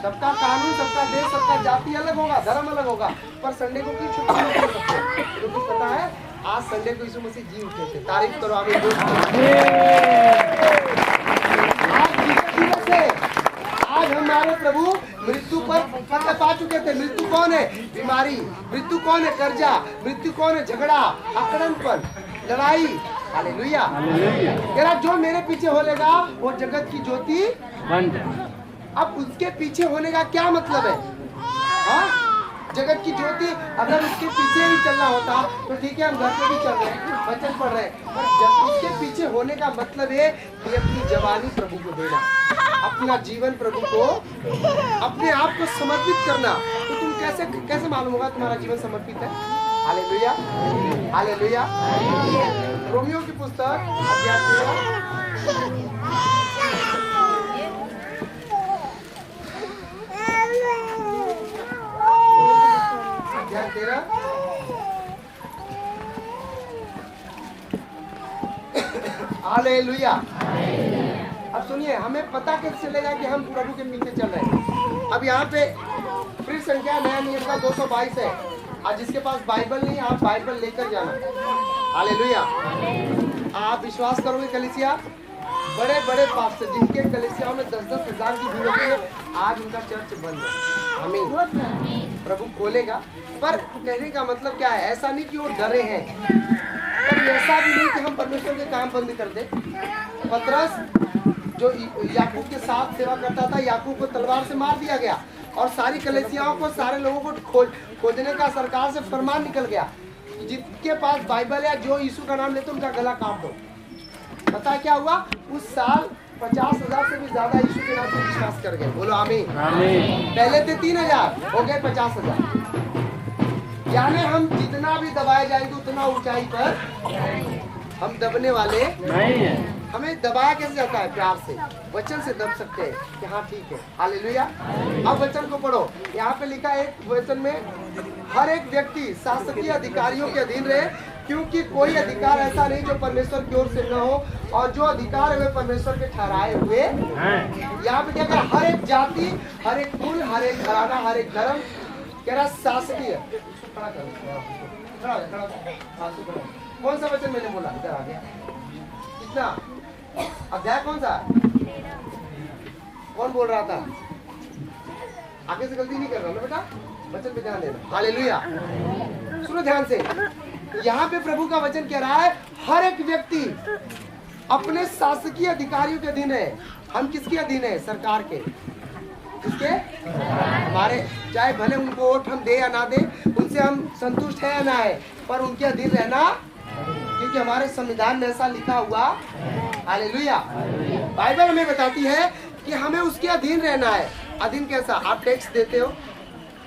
सबका कानून, सबका देश, सबका जाति अलग होगा, धर्म अलग होगा, पर संडे को क्यों छुट्टी नहीं कर सकते? क्योंकि पता है आज संडे को यीशु मसीह जी उठे थे। तारीफ करो आमीन। आज हमारे प्रभु मृत्यु पर फतह पा चुके थे। मृत्यु कौन है? बीमारी। मृत्यु कौन है? कर्जा। मृत्यु कौन है? झगड़ा, अकड़नपन, लड़ाई। हालेलुया। जो मेरे पीछे होलेगा वो जगत की ज्योति बन जाए। अब उसके पीछे होने का क्या मतलब है? हाँ, जगत की ज्योति अगर उसके पीछे ही चलना होता तो ठीक है, हम घर पे भी चल रहे हैं, वचन पढ़ रहे हैं, पर जब उसके पीछे होने का मतलब है कि अपनी जवानी प्रभु को देना, अपना जीवन प्रभु को, अपने आप को समर्पित करना। तो तुम कैसे मालूम होगा तुम्हारा जीवन समर्पित है? Hallelujah hallelujah. रोमियो की पुस्तक अध्याय 13 हालेलुया। अब सुनिए, हमें पता कैसे चलेगा कि हम प्रभु के पीछे चल रहे हैं। अब यहाँ पे फिर संख्या नया नियम का 222 है। आज जिसके पास बाइबल नहीं, आप बाइबल लेकर जाना। हालेलुया। आप विश्वास करोगे कलीसिया, बड़े बड़े पास्टर जिनके कलीसियाओं में 10-10 हजार की भीड़ होती है, आज उनका चर्च बंद है। आमीन। प्रभु खोलेगा। पर कहने का मतलब क्या है, ऐसा नहीं कि वो डरे हैं, पर ऐसा भी नहीं कि हम परमेश्वर के काम बंद कर दे। पतरस जो याकूब के साथ सेवा करता था, याकूब को तलवार से मार दिया गया और सारी कलीसियाओं को, सारे लोगों को खोजने का सरकार से फरमान निकल गया, जिसके पास बाइबल है, जो यीशु का नाम लेते उनका गला काट दो। पता है क्या हुआ? उस साल 50,000 से भी ज्यादा यीशु के नाम पर विश्वास कर गए। बोलो आमीन। पहले थे 3,000, हो गए 50,000। यानी हम जितना भी दबाए जाएंगे उतना ऊंचाई पर हम दबने वाले नहीं है। हमें दबाया कैसे जाता है? प्यार से, वचन से दब सकते हैं कि हाँ ठीक है। हालेलुया। अब वचन को पढ़ो। यहाँ पे लिखा है एक वचन में, हर एक व्यक्ति शासकीय अधिकारियों के अधीन रहे, क्योंकि कोई अधिकार ऐसा नहीं जो परमेश्वर की ओर से न हो, और जो अधिकार है वे परमेश्वर के ठहराए हुए। यहाँ पे क्या कहा? हर एक जाति, हर एक कुल, हर एक घराना, हर एक धर्म, कह रहा शासकीय। कौन सा वचन मैंने बोला? इधर आ गया। कितना अध्याय कौन सा? कौन बोल रहा था? आगे से गलती नहीं कर रहा ना बेटा, वचन पे ध्यान देना। हालेलुया। सुनो ध्यान से, यहाँ पे प्रभु का वचन कह रहा है हर एक व्यक्ति अपने शासकीय अधिकारियों के अधीन है। हम किसके अधीन है? सरकार के। किसके? हमारे। चाहे भले उनको वोट हम दे या ना दे, उनसे हम संतुष्ट है या ना है, पर उनके अधीन रहना, क्योंकि हमारे संविधान में ऐसा लिखा हुआ। हालेलुया। बाइबल हमें बताती है कि हमें उसके अधीन रहना है। अधीन कैसा? आप टैक्स देते हो,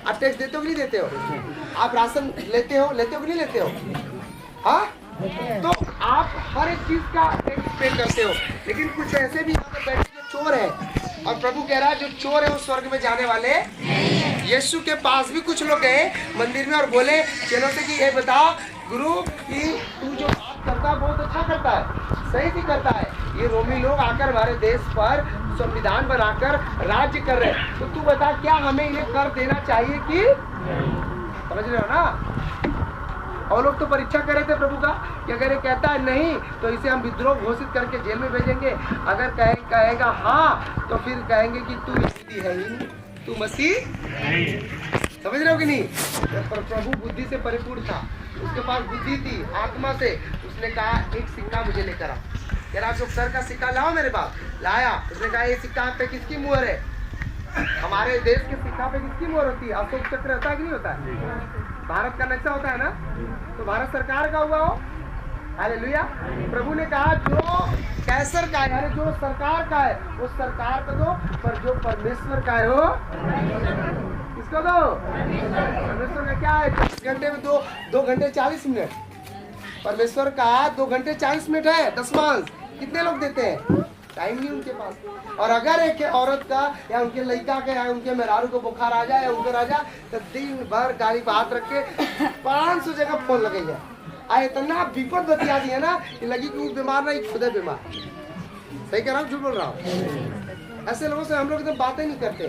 आप टैक्स देते हो कि नहीं देते हो? आप राशन लेते हो कि नहीं लेते हो? हाँ, तो आप हर एक चीज का टैक्स पे करते हो। लेकिन कुछ ऐसे भी यहाँ पे बैठे जो चोर है, और प्रभु कह रहा है जो चोर है वो स्वर्ग में जाने वाले। यीशु के पास भी कुछ लोग गए मंदिर में और बोले चलो से कि ये बताओ गुरु कि तू जो बात करता है बहुत अच्छा करता है, सही भी करता है। ये रोमी लोग आकर हमारे देश पर संविधान बनाकर राज्य कर रहे हैं, तो तू बता क्या हमें इन्हें कर देना चाहिए कि? समझ रहे हो ना? और लोग तो परीक्षा कर रहे थे प्रभु का कि अगर ये कहता है नहीं तो इसे हम विद्रोह घोषित करके जेल में भेजेंगे, अगर कहेगा हाँ तो फिर कहेंगे कि तू मसीह है ही नहीं, तू मसीह नहीं। समझ रहे हो कि नहीं? पर प्रभु बुद्धि से परिपूर्ण था, उसके पास बुद्धि थी आत्मा से। उसने कहा एक सिक्का मुझे लेकर आ। कह रहा जो सर का सिक्का लाओ मेरे पास। लाया। उसने कहा ये सिक्का पे किसकी मुहर है? हमारे देश के सिक्का पे किसकी मुहर होती है? अशोक चक्र होता है कि नहीं होता है? भारत का नक्शा होता है ना, तो भारत सरकार का हुआ हो। हालेलुया। प्रभु ने कहा जो कैसर का है, जो सरकार का है वो सरकार को दो, पर जो परमेश्वर का है वो किसको दो? परमेश्वर का क्या है? 10 घंटे में 2 घंटे 40 मिनट। परमेश्वर का 2 घंटे 40 मिनट है। दशमांश कितने लोग देते हैं? टाइम नहीं उनके पास। और अगर एक औरत का या उनके लड़का के या उनके मेहरारू को बुखार आ जाए या उनको आ जाए तो दिन भर गाड़ी पर हाथ रख के 500 जगह फोन लगे जाए। इतना विपद बतिया दी है ना कि लगी कि वो बीमार नहीं, खुद है बीमार। सही कह रहा हूँ, झूठ बोल रहा हूँ? ऐसे लोगों से हम लोग एकदम बातें नहीं करते,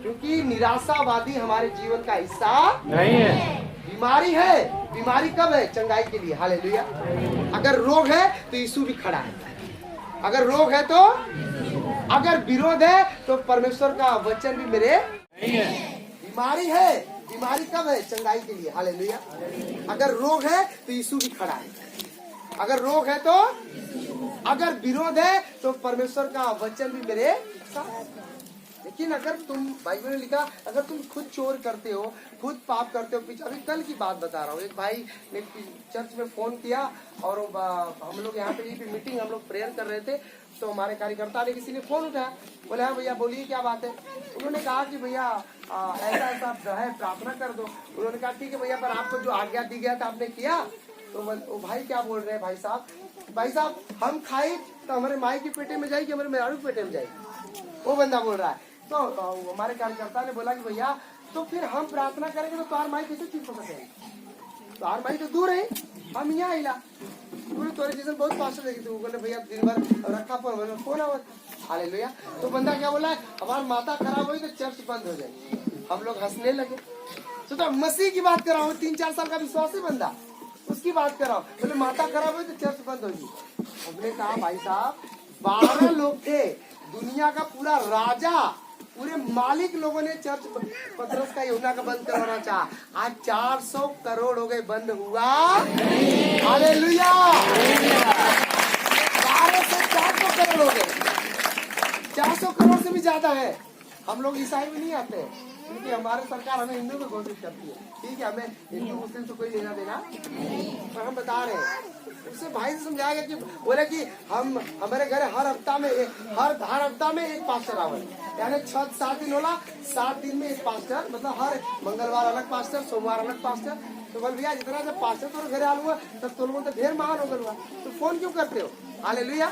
क्योंकि निराशावादी हमारे जीवन का हिस्सा नहीं है। बीमारी है। बीमारी कब है? चंगाई के लिए। हालेलुया। अगर रोग है तो यीशु भी खड़ा है। अगर रोग है तो, अगर विरोध है तो परमेश्वर का वचन भी मेरे नहीं है। बीमारी है। बीमारी कब है? चंगाई के लिए। हालेलुया। अगर रोग है तो यीशु भी खड़ा है। अगर रोग है तो, अगर विरोध है तो परमेश्वर का वचन भी मेरे साथ। लेकिन अगर तुम, बाइबल में लिखा, अगर तुम खुद चोर करते हो, खुद पाप करते हो, अभी कल की बात बता रहा हूँ। एक भाई ने चर्च में फोन किया और हम लोग यहाँ पे मीटिंग, हम लोग प्रेयर कर रहे थे, तो हमारे कार्यकर्ता ने किसी ने फोन उठाया, बोले हाँ भैया बोलिए क्या बात है। उन्होंने कहा कि भैया ऐसा ऐसा है, प्रार्थना कर दो। उन्होंने कहा ठीक है भैया, पर आपको जो आज्ञा दी गया था आपने किया? तो वो भाई क्या बोल रहे हैं, भाई साहब हम खाए तो हमारे माई के पेटे में जाएगी, हमारे मेहरारू के पेटे में जाएगी। वो बंदा बोल रहा है। तो हमारे कार्यकर्ता ने बोला कि भैया तो फिर हम प्रार्थना करेंगे तो तुम्हार माई कैसे ठीक हो सकेगी? तुम्हार माई तो दूर है, हम यहाँ आइला। पूरी तोरी जैसे बहुत पास्टर देखी थी, वो कहने भैया दिन भर रखा फोन आवा। हालेलुया। तो बंदा क्या बोला, हमारी माता खराब हुई तो चर्च बंद हो जाए। हम लोग हंसने लगे। तो मसीह की बात कर रहा हूँ, 3-4 साल का विश्वासी बंदा, उसकी बात कर रहा हूँ। बोले माता खराब हुई तो चर्च बंद होगी। हमने कहा भाई साहब 12 लोग थे, दुनिया का पूरा राजा, पूरे मालिक लोगों ने चर्च पतरस का यूहन्ना का बंद करवाना चाहा। आज 400 करोड़ हो गए, बंद हुआ। हालेलुया। 12 से 400 करोड़ हो गए, 400 करोड़ से भी ज्यादा है। हम लोग ईसाई में नहीं आते हैं, क्योंकि हमारे सरकार हमें हिंदू में घोषित करती है। ठीक है, हमें हिंदू मुस्लिम से कोई लेना देना, पर हम बता रहे हैं। उससे भाई से समझाएगा कि बोले कि हम हमारे घर हर हफ्ता में एक पास्टर आवे, यानी 7 दिन होला, 7 दिन में एक पास्टर, मतलब हर मंगलवार अलग पास्टर, सोमवार अलग पास्टर। तो बोल भैया जितना जब पास्टर तो घर आलू हुआ तब तो लोगों तो ढेर महान हो गया, तो फोन क्यों करते हो? हालेलुया।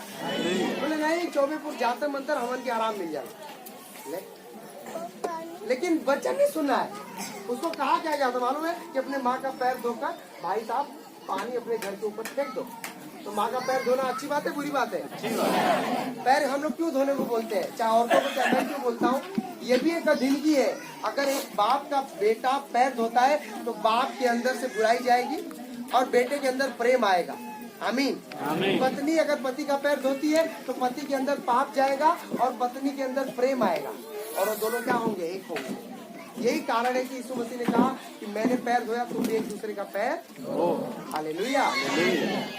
बोले नहीं, चौबेपुर जाते मंत्र हवन के आराम मिल जाए। लेकिन बच्चा नहीं सुनना है। उसको कहा क्या जाता मालूम है कि अपने माँ का पैर धोकर भाई साहब पानी अपने घर के ऊपर फेंक दो। तो माँ का पैर धोना अच्छी बात है बुरी बात है? पैर हम लोग क्यों धोने को बोलते हैं, चाहे औरतों को चाहे मैं क्यों बोलता हूँ, ये भी एक अधीनगी है। अगर एक बाप का बेटा पैर धोता है तो बाप के अंदर से बुराई जाएगी और बेटे के अंदर प्रेम आएगा। आमीन। पत्नी अगर पति का पैर धोती है तो पति के अंदर पाप जाएगा और पत्नी के अंदर प्रेम आएगा, और वो दोनों क्या होंगे? एक होंगे। यही कारण है कि यीशु मसीह ने कहा कि मैंने पैर धोया, तुम भी एक दूसरे का पैर धो। हालेलुया।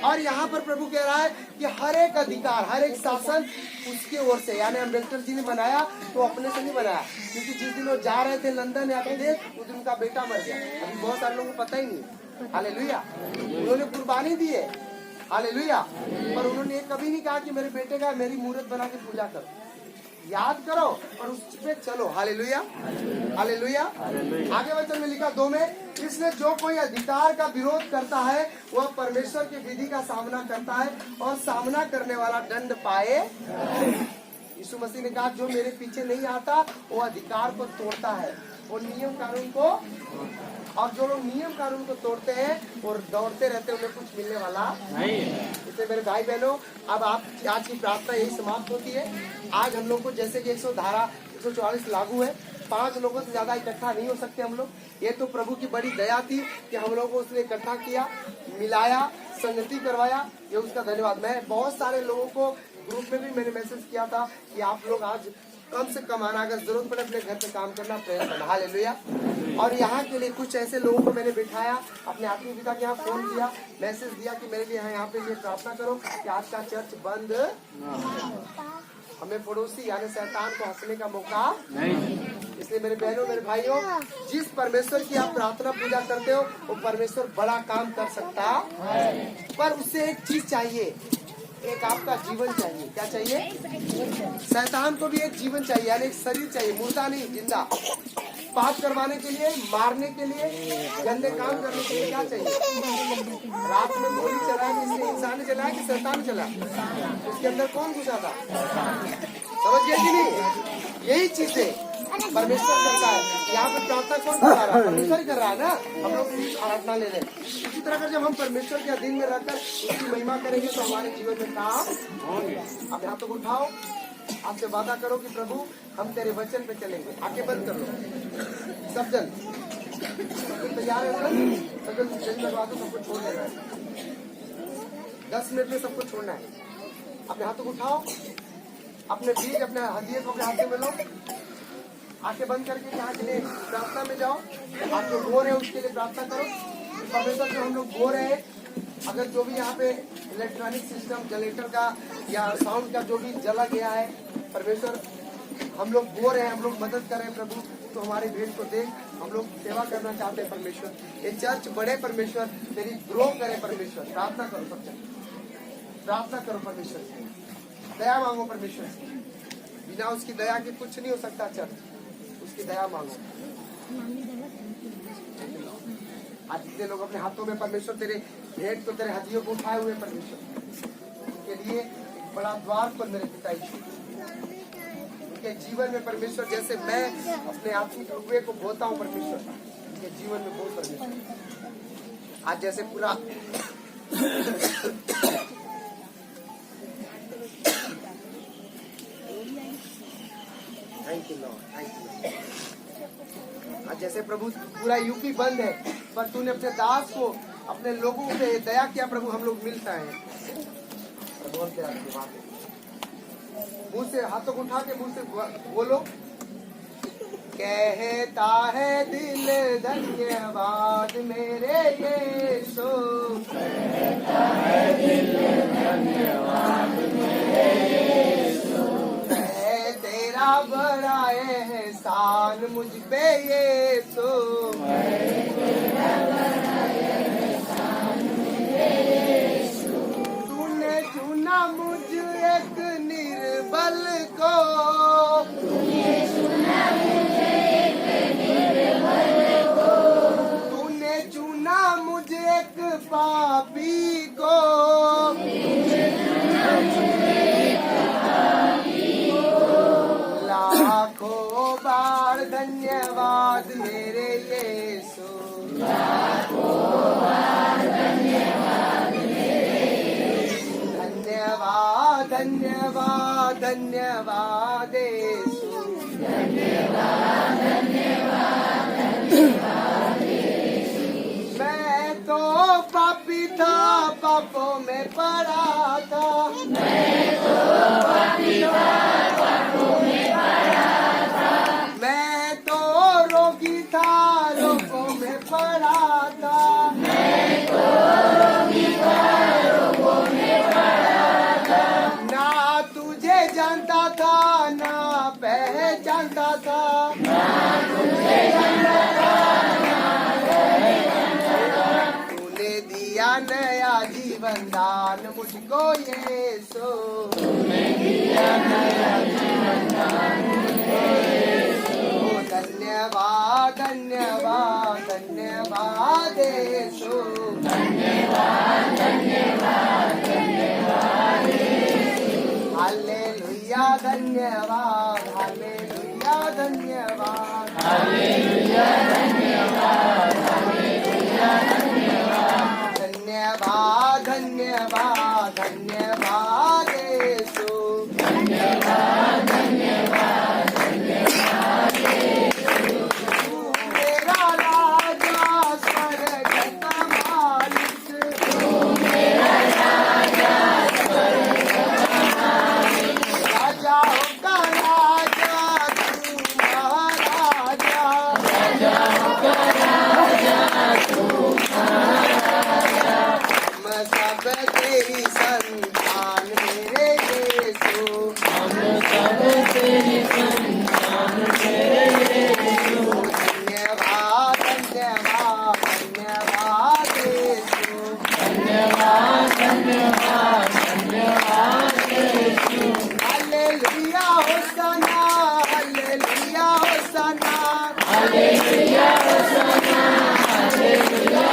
और यहाँ पर प्रभु कह रहा है कि हर एक अधिकार, हर एक शासन उसकी ओर से, यानी अम्बेडकर जी ने बनाया तो अपने से नहीं बनाया, क्योंकि जिस दिन वो जा रहे थे लंदन या विदेश, उस दिन उनका बेटा मर गया। अभी बहुत सारे लोगों को पता ही नहीं। हालेलुया। उन्होंने कुर्बानी दी है। हालेलुया। पर उन्होंने कभी नहीं कहा कि मेरे बेटे का मेरी मूर्त बना के पूजा करो। याद करो और उस पे चलो। हालेलुया। हालेलुया। आगे वचन में लिखा 2 में, इसलिए जो कोई अधिकार का विरोध करता है वह परमेश्वर की विधि का सामना करता है और सामना करने वाला दंड पाए। यीशु मसीह ने कहा जो मेरे पीछे नहीं आता वो अधिकार को तोड़ता है, वो नियम कानून को, और जो लोग नियम कानून को तोड़ते हैं और दौड़ते रहते हैं उन्हें कुछ मिलने वाला नहीं। इसलिए मेरे भाई बहनों, अब आप आज की प्रार्थना यही समाप्त होती है। आज हम लोग को जैसे कि 144 लागू है, 5 लोगों से ज्यादा इकट्ठा नहीं हो सकते हम लोग। ये तो प्रभु की बड़ी दया थी कि हम लोगों को उसने इकट्ठा किया, मिलाया, संगति करवाया, ये उसका धन्यवाद। मैं बहुत सारे लोगों को ग्रुप में भी मैंने मैसेज किया था कि आप लोग आज कम से कम आना, अगर जरूरत पड़े अपने घर पे काम करना, प्रयास करना। हालेलुया। और यहाँ के लिए कुछ ऐसे लोगों को मैंने बिठाया, अपने आत्मीय पिता के यहाँ फोन किया, मैसेज दिया कि मेरे लिए यहाँ पे ये प्रार्थना करो कि आज का चर्च बंद। हमें पड़ोसी यानी शैतान को हंसने का मौका नहीं। इसलिए मेरे बहनों, मेरे भाइयों, जिस परमेश्वर की आप प्रार्थना पूजा करते हो वो परमेश्वर बड़ा काम कर सकता है, पर उससे एक चीज चाहिए, एक आपका जीवन चाहिए। क्या चाहिए? शैतान को भी एक जीवन चाहिए, यानी एक शरीर चाहिए, मुर्दा नहीं, जिंदा। पाप करवाने के लिए, मारने के लिए, गंदे काम करने के लिए क्या चाहिए? रात में गोली चलाया, इसलिए इंसान ने चलाया कि शैतान ने चलाया? उसके अंदर कौन घुसा था? समझ गए कि नहीं? यही चीज है परमेश्वर करता है। यहाँ पर प्रार्थना कौन कर रहा है? परमेश्वर कर रहा है ना। हम लोग आराधना ले लें। इसी तरह कर जब हम परमेश्वर के अधीन में रहकर उसकी महिमा करेंगे तो हमारे जीवन में काम होंगे। अब हाथों को उठाओ, आपसे वादा करो कि प्रभु हम तेरे वचन पे चलेंगे। आंखें बंद कर लो सब जन। तैयार है? सब जन लगवा दो, सबको छोड़ देना है। 10 मिनट में सबको छोड़ना है। अपने हाथों को उठाओ, अपने बीज, अपने हदिये को अपने हाथों में लो, आंखें बंद करके यहाँ के लिए प्रार्थना में जाओ। आप जो गो रहे हैं उसके लिए प्रार्थना करो। परमेश्वर जो हम लोग गो रहे हैं, अगर जो भी यहाँ पे इलेक्ट्रॉनिक सिस्टम, जनरेटर का या साउंड का जो भी जला गया है, परमेश्वर हम लोग गो रहे हैं, हम लोग मदद कर रहे हैं प्रभु, तो हमारी भीड़ को देख, हम लोग सेवा करना चाहते हैं परमेश्वर। ये चर्च बढ़े परमेश्वर, तेरी ग्रो करे परमेश्वर। प्रार्थना करो सब जन, प्रार्थना करो परमेश्वर से, दया मांगो परमेश्वर से। बिना उसकी दया के कुछ नहीं हो सकता चर्च, उसकी दया मांगो। आज जितने लोग अपने हाथों में परमेश्वर तेरे भेंट को, तेरे हदियों को उठाए हुए परमेश्वर, उनके लिए एक बड़ा द्वार पर मेरे पिता यीशु, उनके जीवन में परमेश्वर, जैसे मैं अपने आत्मिक रुपये को बोता हूँ परमेश्वर, उनके जीवन में बोल परमेश्वर। आज जैसे पूरा पूरा यूपी बंद है, पर तूने अपने दास को, अपने लोगों पे दया किया प्रभु, हम लोग मिलता है। मुंह से हाथों को उठा के मुंह से बोलो, कहता है दिल धन्यवाद मेरे यीशु, कहता है दिल धन्यवाद मेरे यीशु, है तेरा बड़ा एहसान मुझ पे यीशु, तूने चुना मुझ एक निर्बल को, तूने चुना मुझे एक पापी को, लाखों बार धन्यवाद मेरे यीशु, धन्यवाद धन्यवाद धन्यवाद यीशु, मैं तो पापी था, पापों में पड़ा था, मैं तो पापी था, पापों में पड़ा था, मैं तो रोगी था, रोगों में पड़ा था, मैं तो रोगी था, रोगों में पड़ा था, ना तुझे जानता था ना पहचानता था, ना तुझे जानता था, नया जीवन दान मुझको यीशु, तूने दिया नया जीवन दान मुझको यीशु, धन्यवाद धन्यवाद धन्यवाद यीशु, धन्यवाद धन्यवाद धन्यवाद यीशु, हालेलुया धन्यवाद हालेलुया धन्यवाद हालेलुया धन्यवाद हालेलुया धन्यवाद धन्यवाद धन्यवाद यीशु, धन्यवाद धन्यवाद धन्यवाद यीशु, तू मेरा राजा स्वर्ग का मालिक, तू मेरा राजा स्वर्ग का मालिक, राजाओं का राजा तू महाराजा, राजाओं का राजा तू सब तेरी संतान मेरे यीशु, हम सब तेरी संतान मेरे यीशु, धन्यवाद धन्यवाद धन्यवाद यीशु, धन्यवाद धन्यवाद धन्यवाद यीशु, हालेलुया होसाना हालेलुया होसाना हालेलुया होसाना हालेलुया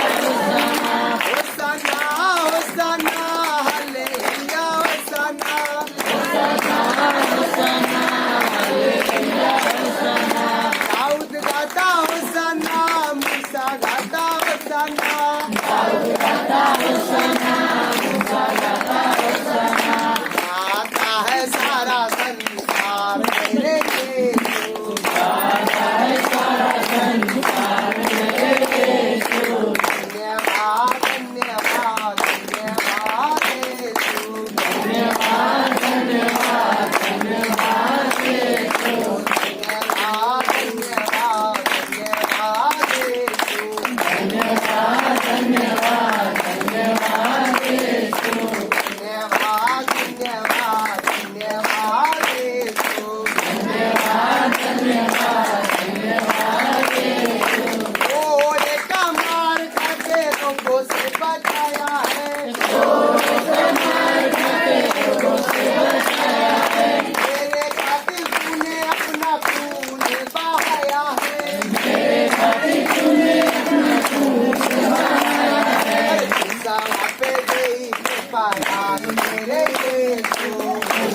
होसाना होसाना हालेलुया होसाना होसाना होसाना हालेलुया होसाना, दाऊद गाता होसाना मूसा गाता होसाना, दाऊद गाता होसाना मूसा गाता होसाना, गाता है सारा संसार मेरे यीशु, गाता है सारा संसार मेरे यीशु, धन्यवाद धन्यवाद धन्यवाद यीशु, धन्यवाद धन्यवाद धन्यवाद यीशु, धन्यवाद धन्यवाद धन्यवाद यीशु, धन्यवाद धन्यवाद धन्यवाद यीशु, धन्यवाद धन्यवाद धन्यवाद यीशु, धन्यवाद धन्यवाद धन्यवाद यीशु, घोड़े का मार खाके लोगों से बचाया है, घोड़े का मार खाके लोगों से बचाया है, मेरे खातिर तूने अपना खून बहाया है, मेरे खातिर तूने अपना खून बहाया है, सवा पे गई कृपादान मेरे यीशु,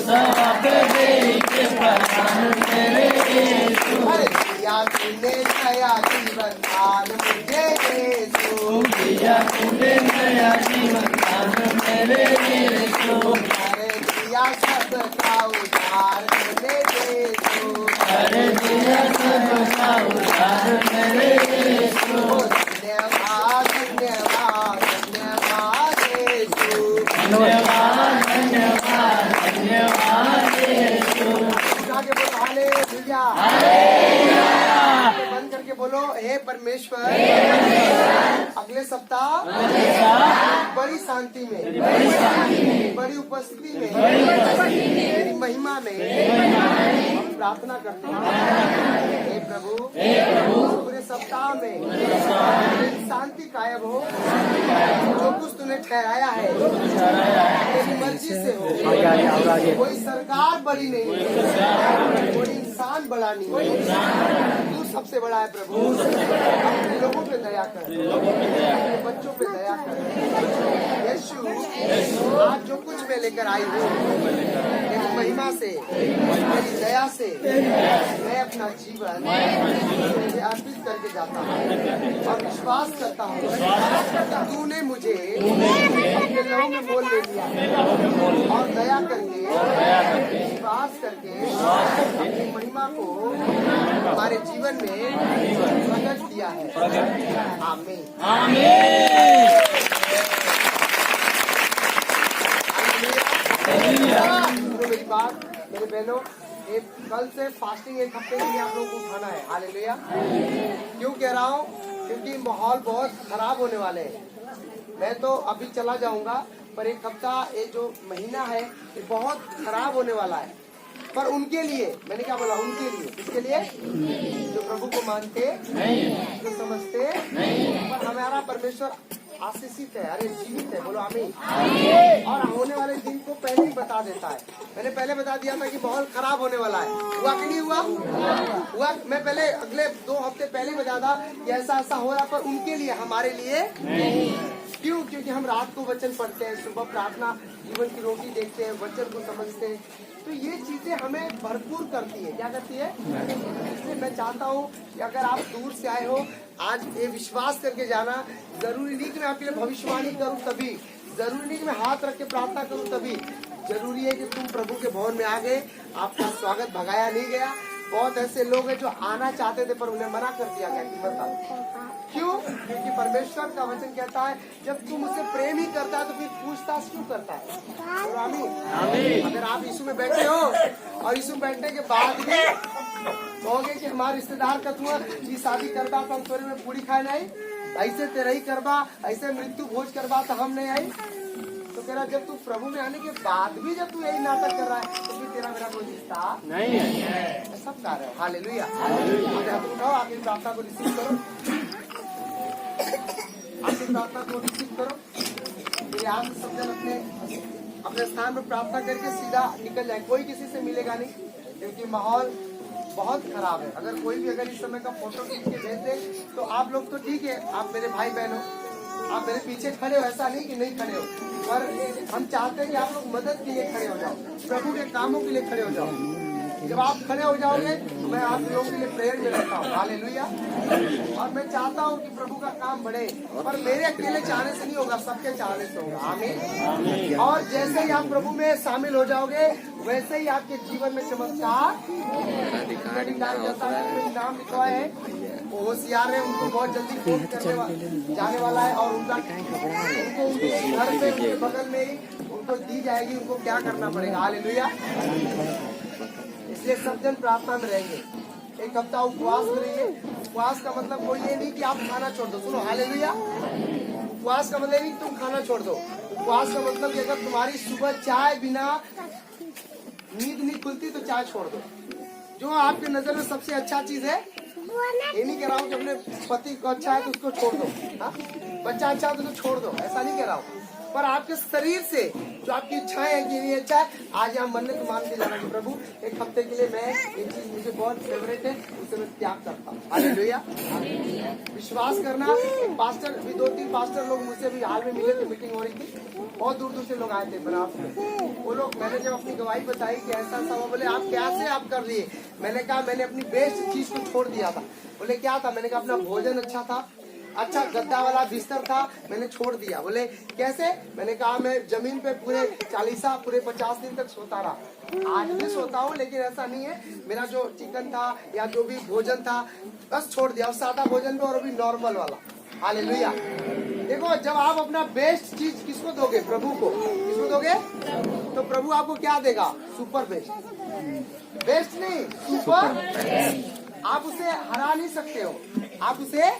सवा पे गई कृपादान मेरे यीशु, दिया तूने नया जीवन दान मुझे यीशु, दिया तूने नया जीवन दान मेरे यीशु, अरे दिया सबका उद्धार मेरे यीशु, अरे दिया सबका उद्धार मेरे यीशु, हालेलुया। बंद करके बोलो, हे परमेश्वर, अगले सप्ताह बड़ी शांति में, बड़ी उपस्थिति में, मेरी महिमा में हम प्रार्थना करते हैं। हे प्रभु, पूरे सप्ताह में शांति कायम हो। जो कुछ तूने ठहराया है तेरी मर्जी से हो। कोई सरकार बड़ी नहीं है, कोई इंसान बड़ा नहीं है, तू सबसे बड़ा है प्रभु। अपने लोगों पे दया कर, अपने बच्चों पे दया कर। यीशु, आज जो कुछ मैं लेकर आई हूँ तेरी महिमा से, तेरी दया से, मैं अपना जीवन तुझे अर्पित करके जाता हूँ और विश्वास करता हूँ तूने मुझे अपने लहू में मोल ले लिया और दया करके, विश्वास करके अपनी महिमा को हमारे जीवन में प्रकट किया है। आमीन। सुनो मेरी बात मेरे बहनों, कल से फास्टिंग एक हफ्ते के लिए आप लोगों को उठाना है। हालेलुया। क्यों कह रहा हूँ? क्योंकि माहौल बहुत खराब होने वाले हैं। मैं तो अभी चला जाऊंगा, पर एक हफ्ता, ये जो महीना है ये बहुत खराब होने वाला है। पर उनके लिए, मैंने क्या बोला, उनके लिए, किसके लिए? जो प्रभु को मानते, जो समझते, पर हमारा परमेश्वर आशीषित है, अरे जीवित है। बोलो आमीन। और होने वाले दिन को पहले ही बता देता है। मैंने पहले बता दिया था कि माहौल खराब होने वाला है। हुआ कि नहीं हुआ? हुआ। मैं पहले अगले 2 हफ्ते पहले ही बता था कि ऐसा ऐसा हो रहा, पर उनके लिए, हमारे लिए क्यों? क्योंकि हम रात को वचन पढ़ते हैं, सुबह प्रार्थना, जीवन की रोटी देखते हैं, वचन को समझते हैं, तो ये चीजें हमें भरपूर करती है। क्या करती है? इसलिए मैं चाहता हूँ कि अगर आप दूर से आए हो, आज ये विश्वास करके जाना। जरूरी नहीं कि मैं आपके लिए भविष्यवाणी करूँ तभी, जरूरी नहीं कि मैं हाथ रख के प्रार्थना करूँ तभी, जरूरी है कि तुम प्रभु के भवन में आ गए, आपका स्वागत भगाया नहीं गया। बहुत ऐसे लोग हैं जो आना चाहते थे पर उन्हें मना कर दिया गया कि मत आओ। क्यों? क्योंकि परमेश्वर का वचन कहता है जब तुम मुझसे प्रेम ही करता है तो फिर पूछताछ क्यों करता है? और आमीन। अगर आप यीशु में बैठे हो और यीशु में बैठने के बाद भी कहोगे कि हमारे रिश्तेदार का तुम ये शादी करवा तो हम तोरे में पूरी खाए नहीं, ऐसे तेरा ही करवा, ऐसे मृत्यु भोज करवा तो हम नहीं आई, तो कह रहा जब तू प्रभु में आने के बाद भी जब तू यही नाटक कर रहा है तो फिर तेरा मेरा कोई रिश्ता नहीं है। सब कार्य है। हालेलुया। उठाओ, आपकी प्रार्थना को रिसीव करो, आपकी प्रार्थना को रिसीव करो। मेरे आप सब जन अपने स्थान पर प्रार्थना करके सीधा निकल जाए। कोई किसी से मिलेगा नहीं, क्योंकि माहौल बहुत खराब है। अगर कोई भी अगर इस समय का फोटो खींच के भेज दे तो आप लोग तो ठीक है, आप मेरे भाई बहन हो, आप मेरे पीछे खड़े हो, ऐसा नहीं कि नहीं खड़े हो, पर हम चाहते हैं कि आप लोग मदद के लिए खड़े हो जाओ, प्रभु के कामों के लिए खड़े हो जाओ। जब आप खड़े हो जाओगे तो मैं आप लोगों के लिए प्रेयर में रहता हूँ। हालेलुया। और मैं चाहता हूँ कि प्रभु का काम बढ़े, पर मेरे अकेले चाहने से नहीं होगा, सबके चाहने से होगा। आमीन। और जैसे ही आप प्रभु में शामिल हो जाओगे वैसे ही आपके जीवन में चमत्कार नाम लिखा है। वो होशियार है, उनको बहुत जल्दी फोन करने जाने वाला है और उनका उनको उनके घर में, उनके बगल में ही उनको दी जाएगी, उनको क्या करना पड़ेगा। हालेलुया। इसलिए सब जन प्रार्थना में रहेंगे। एक हफ्ता उपवास करेंगे। उपवास का मतलब कोई ये नहीं कि आप खाना छोड़ दो। सुनो, हालेलुया। उपवास का मतलब नहीं कि तुम खाना छोड़ दो। उपवास का मतलब कि अगर तुम्हारी सुबह चाय बिना नींद नहीं खुलती तो चाय छोड़ दो। जो आपकी नजर में सबसे अच्छा चीज है, ये नहीं कह रहा हूँ कि अपने पति को अच्छा है तो उसको छोड़ दो, हाँ? बच्चा अच्छा है तो छोड़ दो, ऐसा नहीं कह रहा हूँ, पर आपके शरीर से जो आपकी इच्छाएं हैं कि नहीं अच्छा है, आज यहाँ मन्नत मान के जाना कि प्रभु एक हफ्ते के लिए मैं ये चीज मुझे बहुत फेवरेट है, उसे मैं त्याग करता हूँ। हालेलुया। विश्वास करना। पास्टर भी 2-3 पास्टर लोग मुझसे भी हाल में मिले थे, मीटिंग हो रही थी, बहुत दूर दूर से लोग आए थे बनारस में। वो लोग, मैंने जब अपनी गवाही बताई कि ऐसा ऐसा हुआ, बोले आप कैसे आप कर लिए? मैंने कहा मैंने अपनी बेस्ट चीज को छोड़ दिया था। बोले क्या था? मैंने कहा अपना भोजन अच्छा था, अच्छा गद्दा वाला बिस्तर था, मैंने छोड़ दिया। बोले कैसे? मैंने कहा मैं जमीन पे पूरे 50 दिन तक सोता रहा, आज भी सोता हूँ, लेकिन ऐसा नहीं है। मेरा जो चिकन था या जो भी भोजन था बस छोड़ दिया, और सादा भोजन भी, और अभी नॉर्मल वाला। हालेलुया। देखो जब आप अपना बेस्ट चीज किसको दोगे, प्रभु को, किसको दोगे, तो प्रभु आपको क्या देगा, सुपर बेस्ट, बेस्ट नहीं सुपर। आप उसे हरा नहीं सकते हो, आप उसे,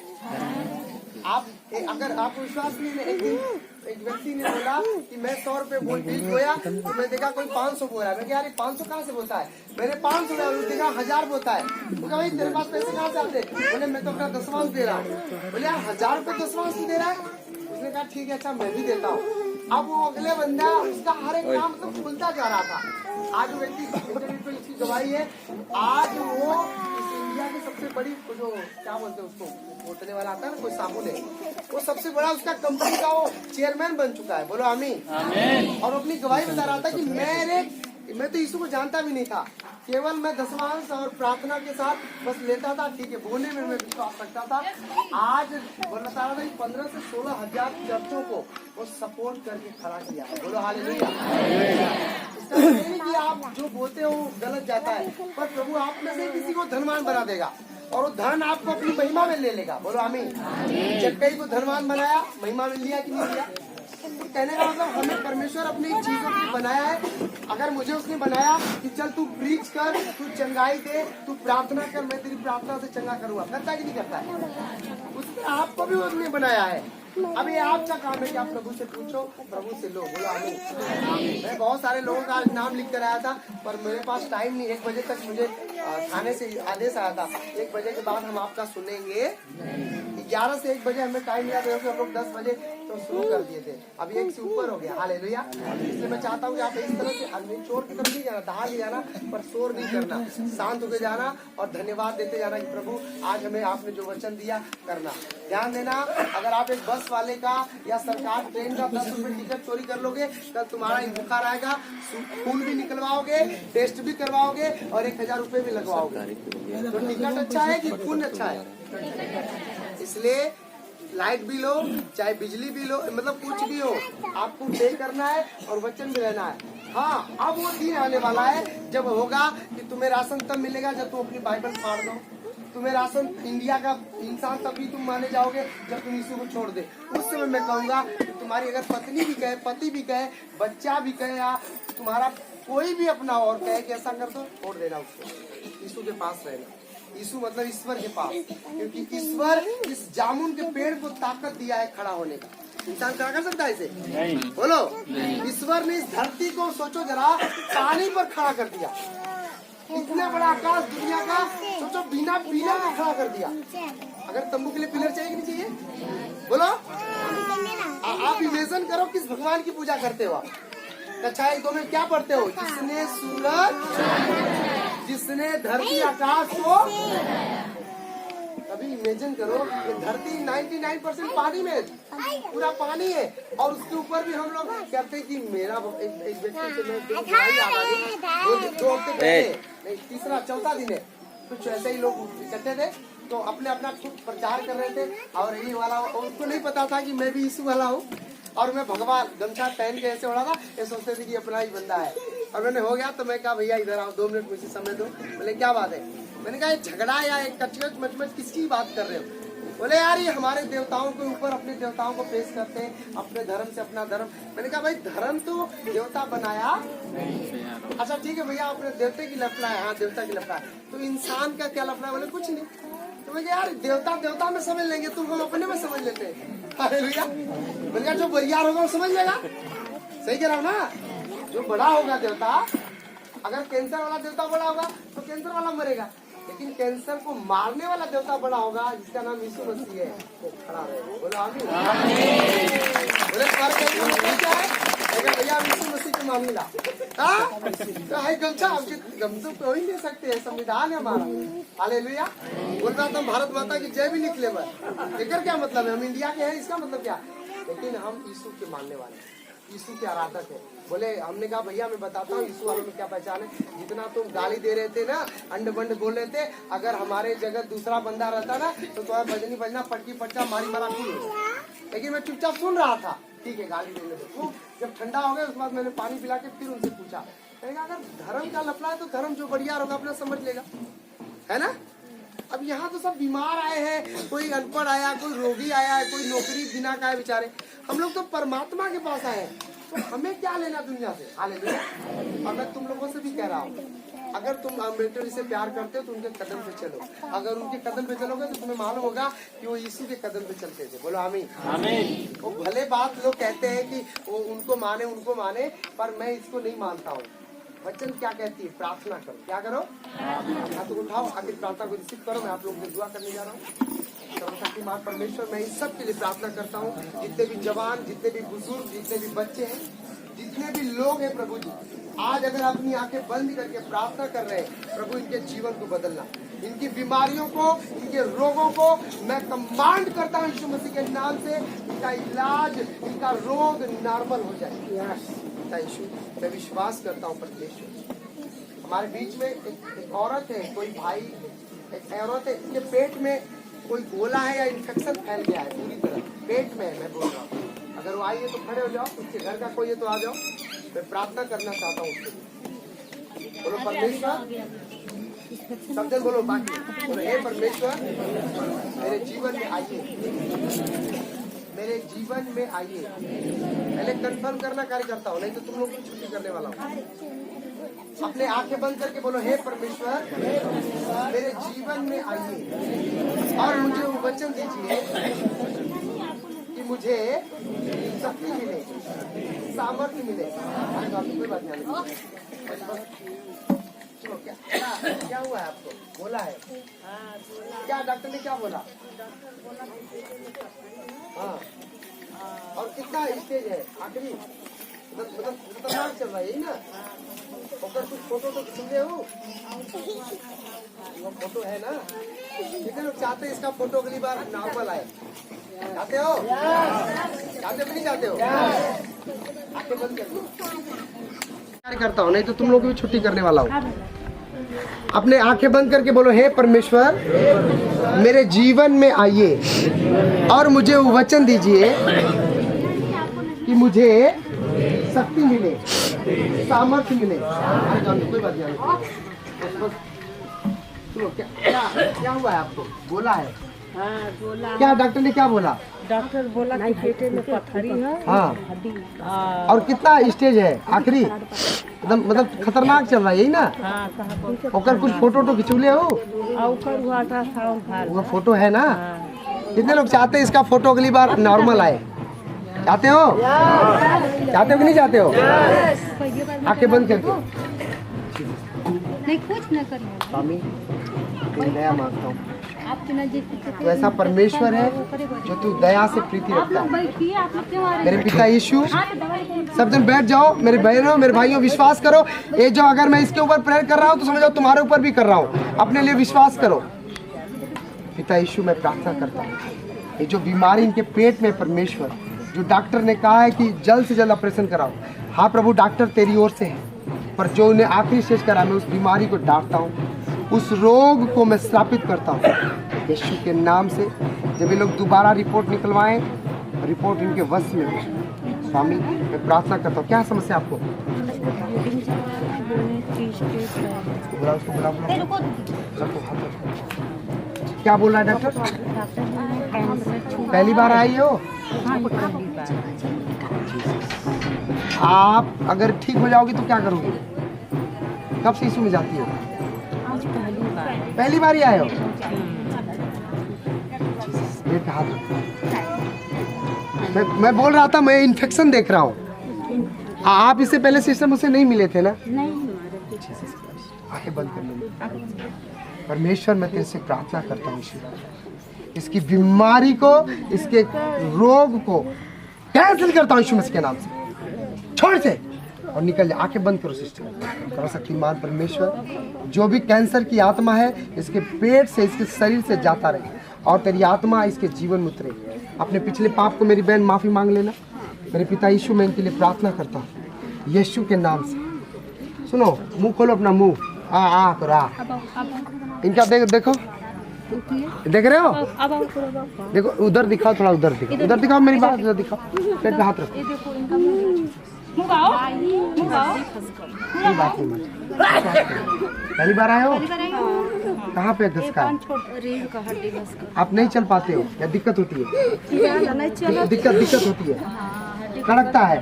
आप अगर आपको विश्वास नहीं है, एक दिन एक व्यक्ति ने बोला कि मैं 100 रुपए बीज बोया, तो मैं देखा कोई 500 बोला, मैं यार 500 कहाँ से बोता है, मैंने 500 बोया, देखा 1000 बोता है, तो भाई तेरे पास पैसे कहाँ से आते, बोले मैं तो अपना दसवांश दे रहा हूँ, बोले यार 1000 रुपए दसवांश दे रहा है, उसने कहा ठीक है अच्छा मैं भी देता हूँ। अब वो अगले बंदा उसका हर एक काम मतलब खुलता जा रहा था। आज वो व्यक्ति इंटरनेट पे इसकी गवाही है, आज वो इंडिया की सबसे बड़ी जो क्या बोलते हैं उसको पोतने वाला आता है ना कोई साबुन है, वो सबसे बड़ा उसका कंपनी का वो चेयरमैन बन चुका है, बोलो आमीन। और अपनी गवाही बता रहा था कि मैं तो यीशु को जानता भी नहीं था, केवल मैं दसवांश और प्रार्थना के साथ बस लेता था, ठीक है, बोलने में मैं विश्वास रखता था। आज बता रहा था कि 15 से 16 हजार चर्चों को वो सपोर्ट करके खड़ा किया है, बोलो हालेलुया। इसका नहीं कि आप जो बोलते हो गलत जाता है, पर प्रभु आप में से किसी को धनवान बना देगा और वो धन आपको अपनी महिमा में ले लेगा, बोलो आमीन। जक्कई को धनवान बनाया, महिमा में लिया कि नहीं लिया, तो कहने का मतलब हमें परमेश्वर अपनी चीजों को बनाया है। अगर मुझे उसने बनाया कि चल तू प्रीच कर, तू चंगाई दे, तू प्रार्थना कर, मैं तेरी प्रार्थना से चंगा करूंगा, करता है कि नहीं करता है, उसने आपको भी उसने बनाया है। अब ये आपका काम है कि आप प्रभु से पूछो, प्रभु से लो, बोलो आमीन। मैं बहुत सारे लोगों का आज नाम लिख कर आया था, पर मेरे पास टाइम नहीं, 1 बजे तक मुझे थाने से आदेश आया था, 1 बजे के बाद हम आपका सुनेंगे। 11 से 1 बजे हमें टाइम मिला था, हम लोग 10 बजे तो शुरू कर दिए थे, अभी 1 से ऊपर हो गया, हालेलुया। इसलिए मैं चाहता हूँ कि आप इस तरह से अन्य चोर की तरफ नहीं जाना, दहा नहीं जाना, पर शोर नहीं करना, शांत होकर जाना और धन्यवाद देते जाना कि प्रभु आज हमें आपने जो वचन दिया करना। ध्यान देना, अगर आप एक बस वाले का या सरकार ट्रेन का 10 रुपए टिकट चोरी कर लोगे, कल तुम्हारा ही बुखार आएगा, खून भी निकलवाओगे, टेस्ट भी करवाओगे और 1000 रुपए भी लगवाओगे। तो टिकट अच्छा है कि खून अच्छा है? इसलिए लाइट बिल हो चाहे बिजली बिल हो, मतलब कुछ भी हो, आपको पे करना है और वचन भी रहना है। हाँ, अब वो दिन आने वाला है जब होगा कि तुम्हें राशन तब मिलेगा जब तुम अपनी बाइबल फाड़ दो, तुम्हें राशन इंडिया का इंसान तभी तुम माने जाओगे जब तुम यीशु को छोड़ दे। उस समय मैं कहूँगा कि तुम्हारी अगर पत्नी भी कहे, पति भी कहे, बच्चा भी कहे, या तुम्हारा कोई भी अपना और कहे कि ऐसा कर दो, छोड़ देना उसको, यीशु के पास रहना। यीशु मतलब ईश्वर के पास, क्योंकि ईश्वर इस जामुन के पेड़ को ताकत दिया है खड़ा होने का। इंसान क्या कर सकता है इसे? नहीं। बोलो, ईश्वर ने इस धरती को सोचो जरा पानी पर खड़ा कर दिया, इतना बड़ा आकाश दुनिया का सोचो बिना पिलर में खड़ा कर दिया। अगर तंबू के लिए पिलर चाहिए कि नहीं चाहिए? बोलो, आप इमेजिन करो किस भगवान की पूजा करते हो आप। कक्षा 1-2 में क्या पढ़ते हो? जिसने सूरज, जिसने धरती आकाश को, अभी इमेजिन करो ये धरती 99% पानी में, पूरा पानी है, और उसके ऊपर भी हम लोग कहते हैं कि मेरा एक व्यक्ति से मैं 2 हफ्ते पहले, नहीं 3रा 4था दिन है, कुछ ऐसे ही लोग इकट्ठे थे, तो अपने अपना खुद प्रचार कर रहे थे, और ये वाला उनको नहीं पता था कि मैं भी यीशु वाला हूँ, और मैं भगवान गमछा पहन के ऐसे उड़ा था, ये सोचते थे कि अपना ही बंदा है। और मैंने हो गया तो मैं कहा भैया इधर आओ 2 मिनट मुझे समय दो। बोले क्या बात है? मैंने कहा झगड़ा या एक कचकच मचमच किसकी बात कर रहे हो? बोले यार ये हमारे देवताओं के ऊपर अपने देवताओं को पेश करते हैं, अपने धर्म से अपना धर्म। मैंने कहा भाई धर्म तो देवता बनाया, अच्छा ठीक है भैया अपने देवते की लफड़ा है, हाँ देवता की लफड़ा है, तो इंसान का क्या लफड़ा? बोले कुछ नहीं। तो मैं यार देवता देवता में समझ लेंगे, तुम हम अपने में समझ लेते हैं। हालेलुया। बोले जो बरियार होगा वो समझ लेगा, सही कह रहा हूँ ना? जो बड़ा होगा देवता, अगर कैंसर वाला देवता बड़ा होगा तो कैंसर वाला मरेगा, लेकिन कैंसर को मारने वाला देवता बड़ा होगा जिसका नाम यीशु मसीह है, वो खड़ा रहेगा। बोलो आमीन। बोले क्या है? भैया यीशु मसीह को मामला गमछा गमछा तो ही ले सकते हैं, संविधान है हमारा। हालेलुया। बोल रहा था भारत माता की जय भी लिख ले, लेकर क्या मतलब है? हम इंडिया के हैं, इसका मतलब क्या? लेकिन हम यीशु के मानने वाले हैं, यीशु के आराधक है। बोले हमने कहा भैया मैं बताता हूँ यीशु वालों में क्या पहचान है। जितना तुम गाली दे रहे थे ना, अंड बंड बोल रहे थे, अगर हमारे जगह दूसरा बंदा रहता ना तो तुम्हारा बजनी बजना पटकी पटका मारी मारा खुल होता। लेकिन मैं चुपचाप सुन रहा था, ठीक है गाली देने दो। जब ठंडा हो गया उसके बाद मैंने पानी पिला के फिर उनसे पूछा, अगर धर्म का लफड़ा है तो धर्म जो बढ़िया होगा अपना समझ लेगा, है ना? अब यहाँ तो सब बीमार आए हैं, कोई अनपढ़ आया, कोई रोगी आया है, कोई नौकरी बिना का है बेचारे। हम लोग तो परमात्मा के पास आए हैं, तो हमें क्या लेना दुनिया से। हालेलुया। और मैं तुम लोगों से भी कह रहा हूँ, अगर तुम अम्बेडकर से प्यार करते हो तो उनके कदम पे चलो। अगर उनके कदम पे चलोगे तो तुम्हें मालूम होगा कि वो यीशु के कदम पे चलते थे। बोलो आमीन। आमीन। वो भले बात लोग कहते हैं कि वो उनको माने, पर मैं इसको नहीं मानता हूँ। वचन क्या कहती है? प्रार्थना करो। क्या करो? हाथ उठाओ, आगे प्रार्थना को रिसीव करो। मैं आप लोगों से दुआ करने जा रहा हूँ। सर्वशक्तिमान परमेश्वर, मैं इस सब के लिए प्रार्थना करता हूँ, जितने भी जवान, जितने भी बुजुर्ग, जितने भी बच्चे हैं, जितने भी लोग हैं प्रभु जी, आज अगर अपनी आंखें बंद करके प्रार्थना कर रहे हैं, प्रभु इनके जीवन को बदलना, इनकी बीमारियों को, इनके रोगों को मैं कमांड करता हूँ यीशु मसीह के नाम से, इनका इलाज, इनका रोग नॉर्मल हो जाए। यीशु, मैं विश्वास करता हूँ परमेश्वर। हमारे बीच में एक औरत है, कोई भाई, एक औरत है, इनके पेट में कोई गोला है या इन्फेक्शन फैल गया है पूरी तरह, पेट में मैं बोल रहा हूँ। अगर वो आई है तो खड़े हो जाओ, उसके घर का कोई है तो आ जाओ। मैं प्रार्थना करना चाहता हूँ उसके लिए। बोलो परमेश्वर, सब जन बोलो, बाकी बोलो, हे परमेश्वर मेरे जीवन में आइए, मेरे जीवन में आइए। पहले कंफर्म करना कार्य करता हूँ, नहीं तो तुम लोग की छुट्टी करने वाला हूँ। अपने आंखें बंद करके बोलो, हे परमेश्वर मेरे जीवन में आइए और मुझे वो वचन दीजिए कि मुझे शक्ति मिले, सामर्थ्य मिले। कोई बात नहीं, चलो क्या हुआ है आपको? बोला है क्या? डॉक्टर ने क्या बोला? हाँ, और कितना स्टेज है? आखिरी मतलब खतरनाक चल रहा है, यही ना? और कुछ फोटो तो खींचे हो? वो फोटो है ना? कितने लोग चाहते हैं इसका फोटो अगली बार नॉर्मल आए? चाहते हो? चाहते हो नहीं चाहते हो? आंखें बंद कर करता हूँ, नहीं तो तुम लोग की भी छुट्टी करने वाला हूँ। अपने आंखें बंद करके बोलो, हे परमेश्वर मेरे जीवन में आइए और मुझे वो वचन दीजिए कि मुझे शक्ति मिले, सामर्थ्य मिले। कोई बात नहीं, सुनो, क्या हुआ है आपको? बोला है? हाँ, बोला। क्या डॉक्टर ने क्या बोला? डॉक्टर बोला कि पेट में पथरी है। हाँ, और कितना स्टेज है? आखिरी एकदम मतलब खतरनाक चल रहा है, यही ना? हाँ, ओकर कुछ फोटो तो खिंचुले हो? वो फोटो है ना? कितने लोग चाहते हैं इसका फोटो अगली बार नॉर्मल आए? चाहते हो? चाहते हो कि नहीं चाहते हो? आंखें बंद करके नहीं, कुछ न करिए। स्वामी मैं दया मांगता हूँ, आपके नजदीक तो ऐसा परमेश्वर है जो तू दया से प्रीति रखता है। मेरे पिता यीशु, सब जन बैठ जाओ। मेरे बहनों, मेरे भाइयों, विश्वास करो। ये जो अगर मैं इसके ऊपर प्रेयर कर रहा हूँ तो समझो तुम्हारे ऊपर भी कर रहा हूँ। अपने लिए विश्वास करो। पिता यीशु, मैं प्रार्थना करता हूँ, ये जो बीमारी इनके पेट में, परमेश्वर, जो डॉक्टर ने कहा है कि जल्द से जल्द ऑपरेशन कराओ, हाँ प्रभु डॉक्टर तेरी ओर से है, पर जो उन्हें आखिरी स्टेज करा, मैं उस बीमारी को डांटता हूँ, उस रोग को मैं स्थापित करता हूँ यीशु के नाम से। जब ये लोग दोबारा रिपोर्ट निकलवाएं, रिपोर्ट इनके वश में हो। स्वामी मैं प्रार्थना करता हूँ। क्या समस्या आपको? बुला उसको, बुला क्या बोल रहा है डॉक्टर? पहली बार आई हो? आप अगर ठीक हो जाओगी तो क्या करोगे? कब से यीशु में जाती हो? पहली बार ही आए हो? हाथ मैं बोल रहा था, मैं इन्फेक्शन देख रहा हूँ। आप इससे पहले सिस्टम मुझसे नहीं मिले थे ना? आंखें बंद कर लो। परमेश्वर मैं तेरे से प्रार्थना करता हूँ, इसकी बीमारी को, इसके रोग को कैंसिल करता हूँ यीशु मसीह के नाम से। छोड़ से और निकल जा। आंखें बंद करो सिस्टर। सर्वशक्तिमान परमेश्वर, जो भी कैंसर की आत्मा है इसके पेट से, इसके शरीर से जाता रहे और तेरी आत्मा इसके जीवन में उतरे। अपने पिछले पाप को मेरी बहन माफ़ी मांग लेना। मेरे पिता यीशु, मैं इनके लिए प्रार्थना करता हूँ यीशु के नाम से। सुनो, मुंह खोलो अपना मुंह। आ करो आ। इनका देखो, देख रहे हो? देखो उधर दिखाओ, थोड़ा उधर दिखाओ, उधर दिखाओ, मेरी बात उधर दिखाओ। पेट पे हाथ रखो। कोई बात नहीं। पहली बार आए हो? कहाँ पे धस का? रीढ़ का हड्डी घस कर आप नहीं चल पाते हो या दिक्कत होती है? नहीं चला। दिक्कत होती है, कड़कता है।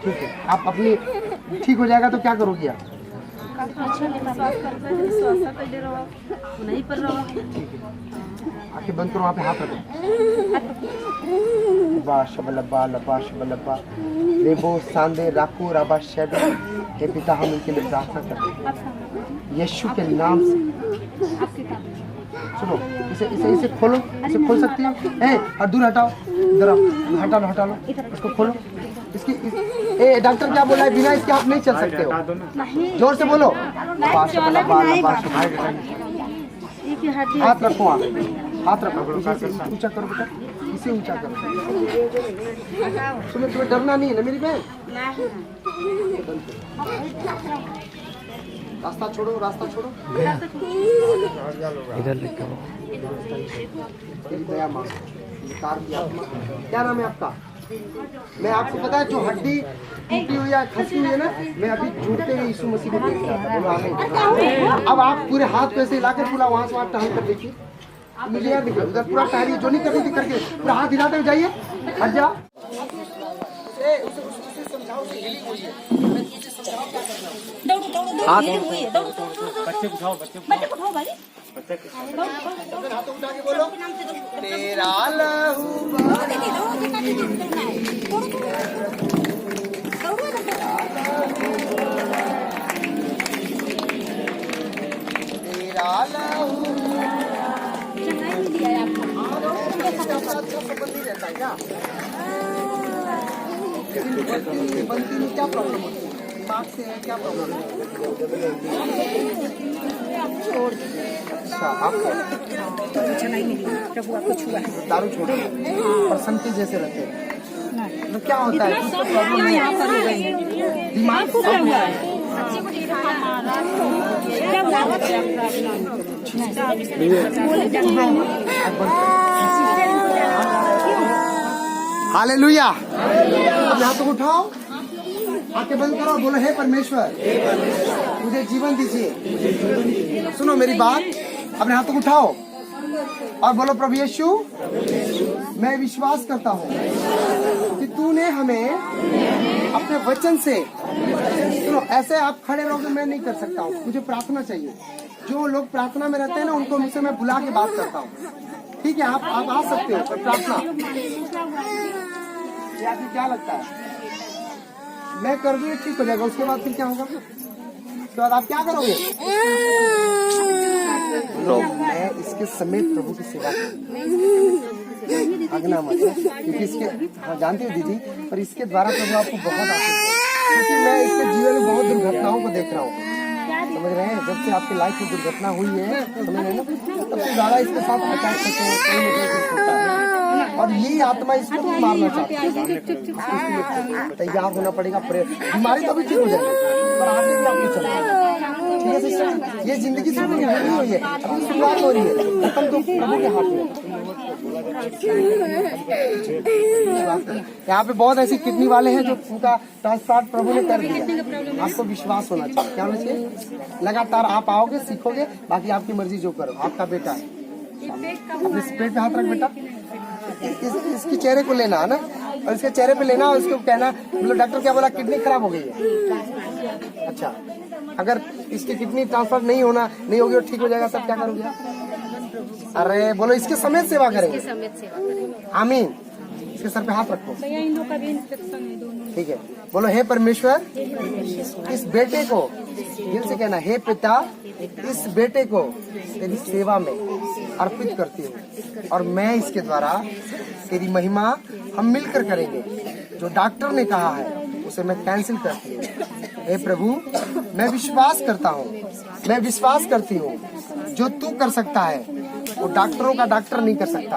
ठीक है, आप अपनी ठीक हो जाएगा तो क्या करोगी आप? नहीं पर रहो। आंखें बंद करो, वहाँ पे हाथ रखो। लेबो सांदे राकू राबा शेडो। हे पिता, हम इनके लिए प्रार्थना करते हैं यीशु के नाम से। सुनो, इसे खोलो, इसे खोल सकती हो? और दूर हटाओ, इधर आओ, हटा लो इसको खोलो। इसकी डॉक्टर क्या बोला है? बिना इसके आप नहीं चल सकते हो। जोर से बोलो। हाथ रखो, हाथ रखो, ऊंचा करो बेटा, इसे ऊंचा करो। तुम्हें डरना नहीं है ना मेरी बहन? रास्ता छोड़ो। इधर लिखा हुआ। दया मांगो। क्या नाम है आपका? मैं आपको पता है जो हड्डी टूटी हुई है, खसी हुई है ना, मैं अभी झूठते हुए यीशु मसीह को देख रहा था। बोलो आमीन। अब आप पूरे हाथ को ऐसे हिलाकर पूरा वहाँ से वहाँ टहल कर देखिए। मुझे यार दिखा उधर पूरा टहलिए, जो नहीं करनी थी करके पूरा हाथ हिलाते हुए जाइए। हट जा। बच्चे को उठाओ भाई। हाथों उठा के बोलो, तेरा लहू तेरा लहू संबंधी रहता है क्या? बनती में क्या प्रॉब्लम होती है? दिमाग से है क्या प्रॉब्लम है? अच्छा, आपको दारू छोड़ और संती जैसे रहते हैं तो क्या होता है? कुछ तो प्रॉब्लम नहीं है, दिमाग को क्या हुआ है? हालेलुया। अब हाथ उठाओ, आंखें बंद करो, बोलो हे परमेश्वर, मुझे जीवन दीजिए। सुनो मेरी बात, अपने हाथों को उठाओ और बोलो प्रभु यीशु, मैं विश्वास करता हूँ कि तूने हमें अपने वचन से, सुनो ऐसे आप खड़े रहोगे, मैं नहीं कर सकता हूँ, मुझे प्रार्थना चाहिए। जो लोग प्रार्थना में रहते हैं ना, उनको मुझसे मैं बुला के बात करता हूँ। ठीक है, आप आ सकते हो प्रार्थना। आपको क्या लगता है? मैं कर दूँ ठीक हो जाएगा, उसके बाद फिर क्या होगा? उसके बाद आप क्या करोगे? मैं इसके समेत प्रभु की सेवा आज्ञा मत, क्योंकि इसके, हाँ जानती हूँ दीदी, पर इसके द्वारा प्रभु आपको बहुत आशीष है, क्योंकि मैं इसके जीवन में बहुत दुर्घटनाओं को देख रहा हूँ। समझ रहे हैं? जब से आपकी लाइफ में दुर्घटना हुई है, समझ रहे हैं ना, तब से ज्यादा इसके साथ अटैक होते हैं, और यही आत्मा इसको भी मारना चाहती है। तैयार होना पड़ेगा। बीमारी तो भी ठीक हो जाएगी, पर आगे भी आपको चलना है। ठीक है सिस्टर, ये जिंदगी से नहीं हुई है, अभी शुरुआत हो रही है, खत्म तो प्रभु के हाथ में। यहाँ पे बहुत ऐसी किडनी वाले हैं जो उनका ट्रांसप्लांट प्रभु ने कर दिया। आपको विश्वास होना चाहिए। क्या होना चाहिए? लगातार आप आओगे, सीखोगे, बाकी आपकी मर्जी जो करो। आपका बेटा है, अपने पेट पे हाथ रख बेटा। इसकी चेहरे को लेना है ना, और इसके चेहरे पे लेना और इसको कहना, मतलब डॉक्टर क्या बोला? किडनी खराब हो गई है। अच्छा, अगर इसकी किडनी ट्रांसफर नहीं होगी और ठीक हो जाएगा, सब क्या करोगे? अरे बोलो, इसके समेत सेवा करेंगे। आमीन। इसके सर पे हाथ रखो। ठीक है, बोलो हे परमेश्वर, इस बेटे को दिल से कहना, हे पिता, इस बेटे को तेरी सेवा में अर्पित करती हूँ, और मैं इसके द्वारा तेरी महिमा हम मिलकर करेंगे। जो डॉक्टर ने कहा है उसे मैं कैंसिल करती हूँ। हे प्रभु, मैं विश्वास करती हूँ जो तू कर सकता है वो डॉक्टरों का डॉक्टर नहीं कर सकता।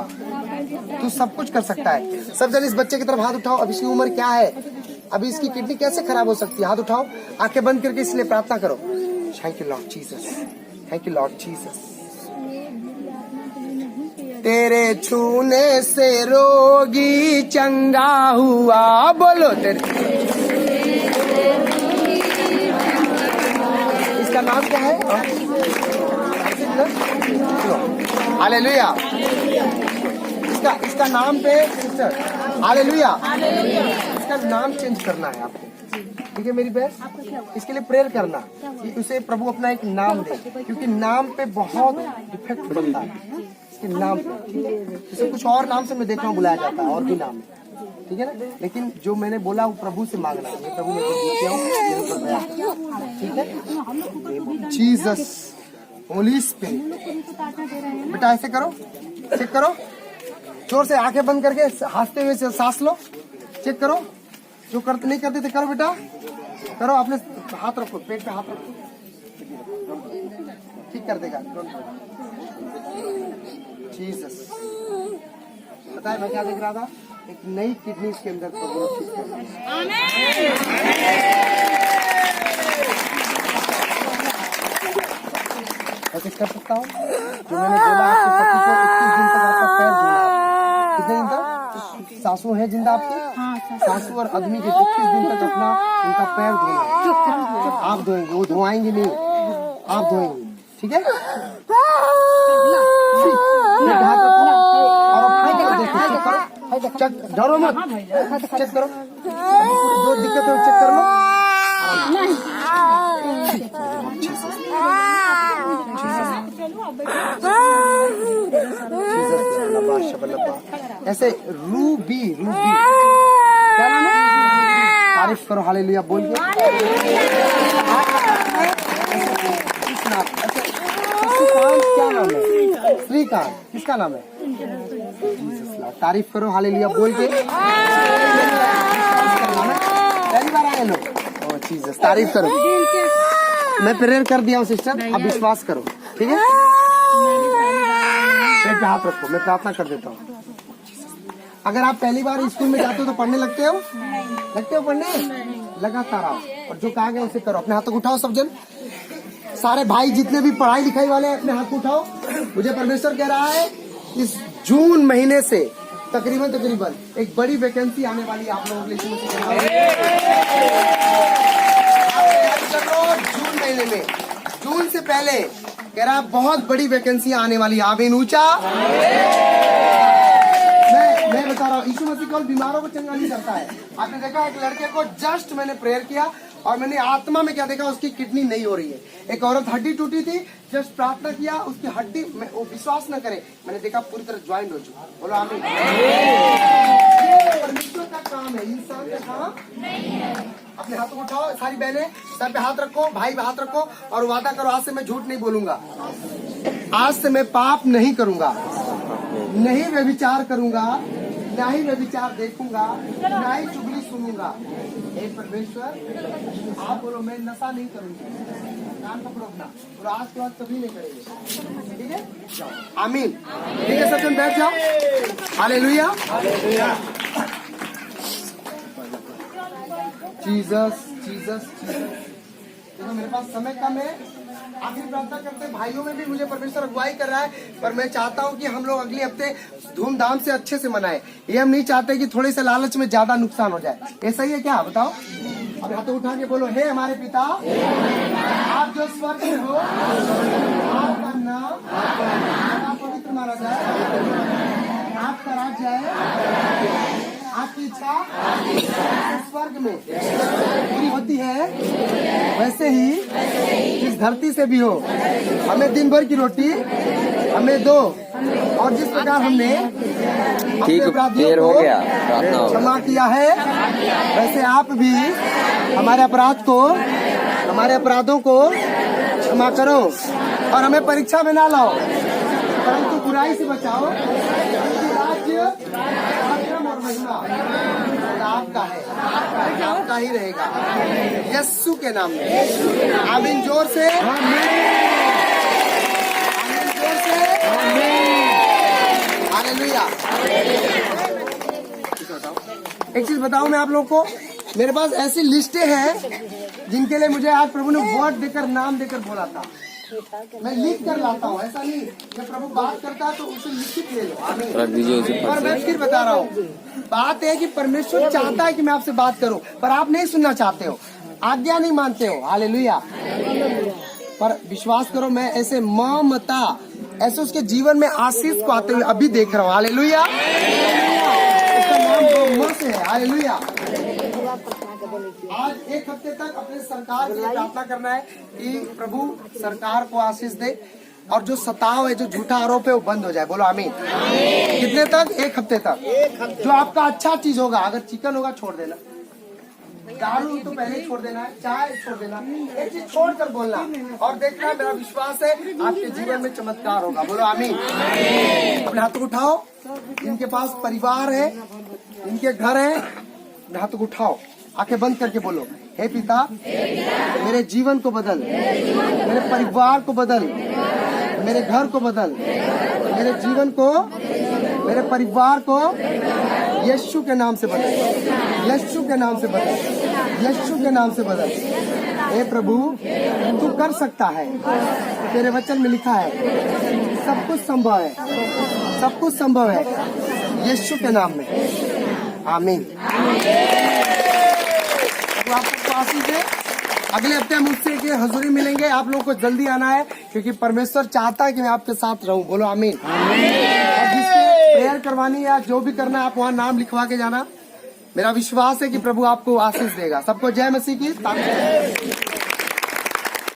तू सब कुछ कर सकता है। सब जन इस बच्चे की तरफ हाथ उठाओ। अब इसकी उम्र क्या है? अभी इसकी किडनी कैसे खराब हो सकती है? हाथ उठाओ, आंखें बंद करके इसलिए प्रार्थना करो। Thank you Lord Jesus, thank you Lord Jesus. तेरे छूने से रोगी चंगा हुआ। बोलो तेरे इसका नाम क्या है? हालेलुया। इसका नाम पे सिस्टर, हालेलुया, इसका नाम चेंज करना है आपको, ठीक है मेरी बहन? इसके लिए प्रेयर करना कि उसे प्रभु अपना एक नाम दे, क्योंकि नाम पे बहुत इफेक्ट पड़ता है, इसके नाम पे। इसे कुछ और नाम से मैं देख रहा हूँ बुलाया जाता है, और भी नाम है, ठीक है ना? लेकिन जो मैंने बोला वो प्रभु से मांगना है, प्रभु ने दिया हूँ, ठीक है? जीसस, होली स्पिरिट, बेटा ऐसे करो, चेक करो, जोर से आंखें बंद करके हंसते हुए सांस लो, चेक करो, जो करते नहीं करते थे करो बेटा, करो, अपने हाथ रखो, पेट पे हाथ रखो, ठीक कर देगा। जीसस, पता है मैं क्या देख रहा था? एक नई किडनी इसके अंदर प्रभु ठीक कर रहा है। ऐसे कर सकता हूँ जो मैंने बोला आपके पति को 21 दिन तक आपका पैर धोना। कितने दिन तक? सासू है जिंदा आपकी? सासू और आदमी के 21 दिन तक अपना उनका पैर धोना, आप धोएंगे, वो धोआएंगे नहीं, आप धोएंगे, ठीक है? चेक, डरो मत, चेक करो, जो दिक्कत है वो चेक कर लो। ऐसे रूबी, रूबी क्या नाम है? तारीफ करो, हालेलुया बोल के। क्या नाम है? श्रीकांत, किसका नाम है? तारीफ करो, हालेलुया बोल के। पहली बार आए लोग, ओह जीसस, तारीफ करो। मैं प्रेयर कर दिया हूँ सिस्टर, अब विश्वास करो, ठीक है? पेट पे हाथ रखो, मैं प्रार्थना कर देता हूँ। अगर आप पहली बार स्कूल में जाते हो तो पढ़ने लगते हो? लगते हो पढ़ने? लगातार आओ, और जो कहा गया उसे करो। अपने हाथों को उठाओ सब जन, सारे भाई जितने भी पढ़ाई लिखाई वाले हैं अपने हाथ को उठाओ। मुझे परमेश्वर कह रहा है इस जून महीने से तकरीबन एक बड़ी वैकेंसी आने वाली है आप लोगों के लिए। जून महीने में, जून से पहले कह रहा बहुत बड़ी वैकेंसी आने वाली है। आमीन, ऊंचा। मैं बता रहा हूँ, यीशु मसीह केवल बीमारों को चंगा नहीं करता है। आपने देखा एक लड़के को जस्ट मैंने प्रेयर किया और मैंने आत्मा में क्या देखा, उसकी किडनी नहीं हो रही है। एक औरत हड्डी टूटी थी, जस्ट प्रार्थना किया, उसकी हड्डी में वो विश्वास न करे, मैंने देखा पूरी तरह ज्वाइंट हो चुका। बोलो आमीन। परमेश्वर का काम है, इंसान का काम नहीं है। अपने हाथों को उठाओ, सारी बहनें सर पे हाथ रखो, भाई पे हाथ रखो और वादा करो, आज से मैं झूठ नहीं बोलूंगा, आज से मैं पाप नहीं करूंगा, नहीं व्यभिचार करूंगा, ना ही व्यभिचार देखूंगा, ना ही चुगली सुनूंगा। हे परमेश्वर, आप बोलो मैं नशा नहीं करूंगा, कान पकड़ो अपना, और आज के बाद कभी नहीं करेंगे, ठीक है? आमीन, ठीक है? सब जन बैठ जाओ। Hallelujah, Jesus, Jesus, Jesus. देखो मेरे पास समय कम है, आखिरी प्रार्थना करते हैं। भाइयों में भी मुझे परमेश्वर अगुवाई कर रहा है, पर मैं चाहता हूं कि हम लोग अगले हफ्ते धूमधाम से अच्छे से मनाएं। ये हम नहीं चाहते कि थोड़े से लालच में ज्यादा नुकसान हो जाए। ऐसा ही है क्या? बताओ। अब हाथों उठा के बोलो, हे हमारे पिता, आप जो स्वर्ग में हो, आपका नाम पवित्र माना जाए, आपका राज्य आए, आपकी इच्छा स्वर्ग में पूरी होती है, वैसे ही इस धरती से भी हो। हमें दिन भर की रोटी हमें दो, और जिस प्रकार हमने अपने अपराधियों को क्षमा किया है, वैसे आप भी हमारे अपराध को, हमारे अपराधों को क्षमा करो, और हमें परीक्षा में ना लाओ, परंतु बुराई से बचाओ। राज्य और महिमा आपका है, आपका ही रहेगा, यीशु के नाम में। आमीन, जोर से आमीन, जोर से हालेलुया। एक चीज बताऊं मैं आप लोगों को, मेरे पास ऐसी लिस्टें हैं जिनके लिए मुझे आज प्रभु ने वर्ड देकर, नाम देकर बोला था। मैं लिख कर लाता हूँ, ऐसा नहीं जब प्रभु बात करता है तो उसे लिखित ले लो। और मैं फिर बता रहा हूँ, बात है कि परमेश्वर चाहता है कि मैं आपसे बात करूं, पर आप नहीं सुनना चाहते हो, आज्ञा नहीं मानते हो। हालेलुया। पर विश्वास करो मैं ऐसे ममता ऐसे उसके जीवन में आशीष को आते हुए अभी देख रहा हूँ। हालेलुया। उसका नाम म से है। हालेलुया। आज एक हफ्ते तक अपने सरकार के लिए प्रार्थना करना है कि प्रभु सरकार को आशीष दे और जो सताव है, जो झूठा आरोप है वो बंद हो जाए। बोलो आमीन। कितने तक? एक हफ्ते तक। जो आपका अच्छा चीज होगा, अगर चिकन होगा छोड़ देना, दारू तो पहले छोड़ देना है, चाय छोड़ देना, एक चीज छोड़ कर बोलना और देखना, मेरा विश्वास है आपके जीवन में चमत्कार होगा। बोलो आमीन। अपने हाथ को उठाओ। इनके पास परिवार है, इनके घर है, अपने हाथ को उठाओ, आंखें बंद करके बोलो, हे पिता मेरे जीवन को बदल, मेरे परिवार को बदल, मेरे घर को बदल, मेरे जीवन को, मेरे परिवार को यीशु के नाम से बदल, यीशु के नाम से बदल, यीशु के नाम से बदल। हे प्रभु तू कर सकता है, तेरे वचन में लिखा है सब कुछ संभव है, सब कुछ संभव है यीशु के नाम में। आमीन। तो आपको आशीष है। अगले हफ्ते हम मुझसे के हजूरी मिलेंगे। आप लोगों को जल्दी आना है क्योंकि परमेश्वर चाहता है कि मैं आपके साथ रहूं। बोलो आमीन। और जिसको प्रेयर करवानी या जो भी करना आप वहाँ नाम लिखवा के जाना। मेरा विश्वास है कि प्रभु आपको आशीष देगा। सबको जय मसीह की।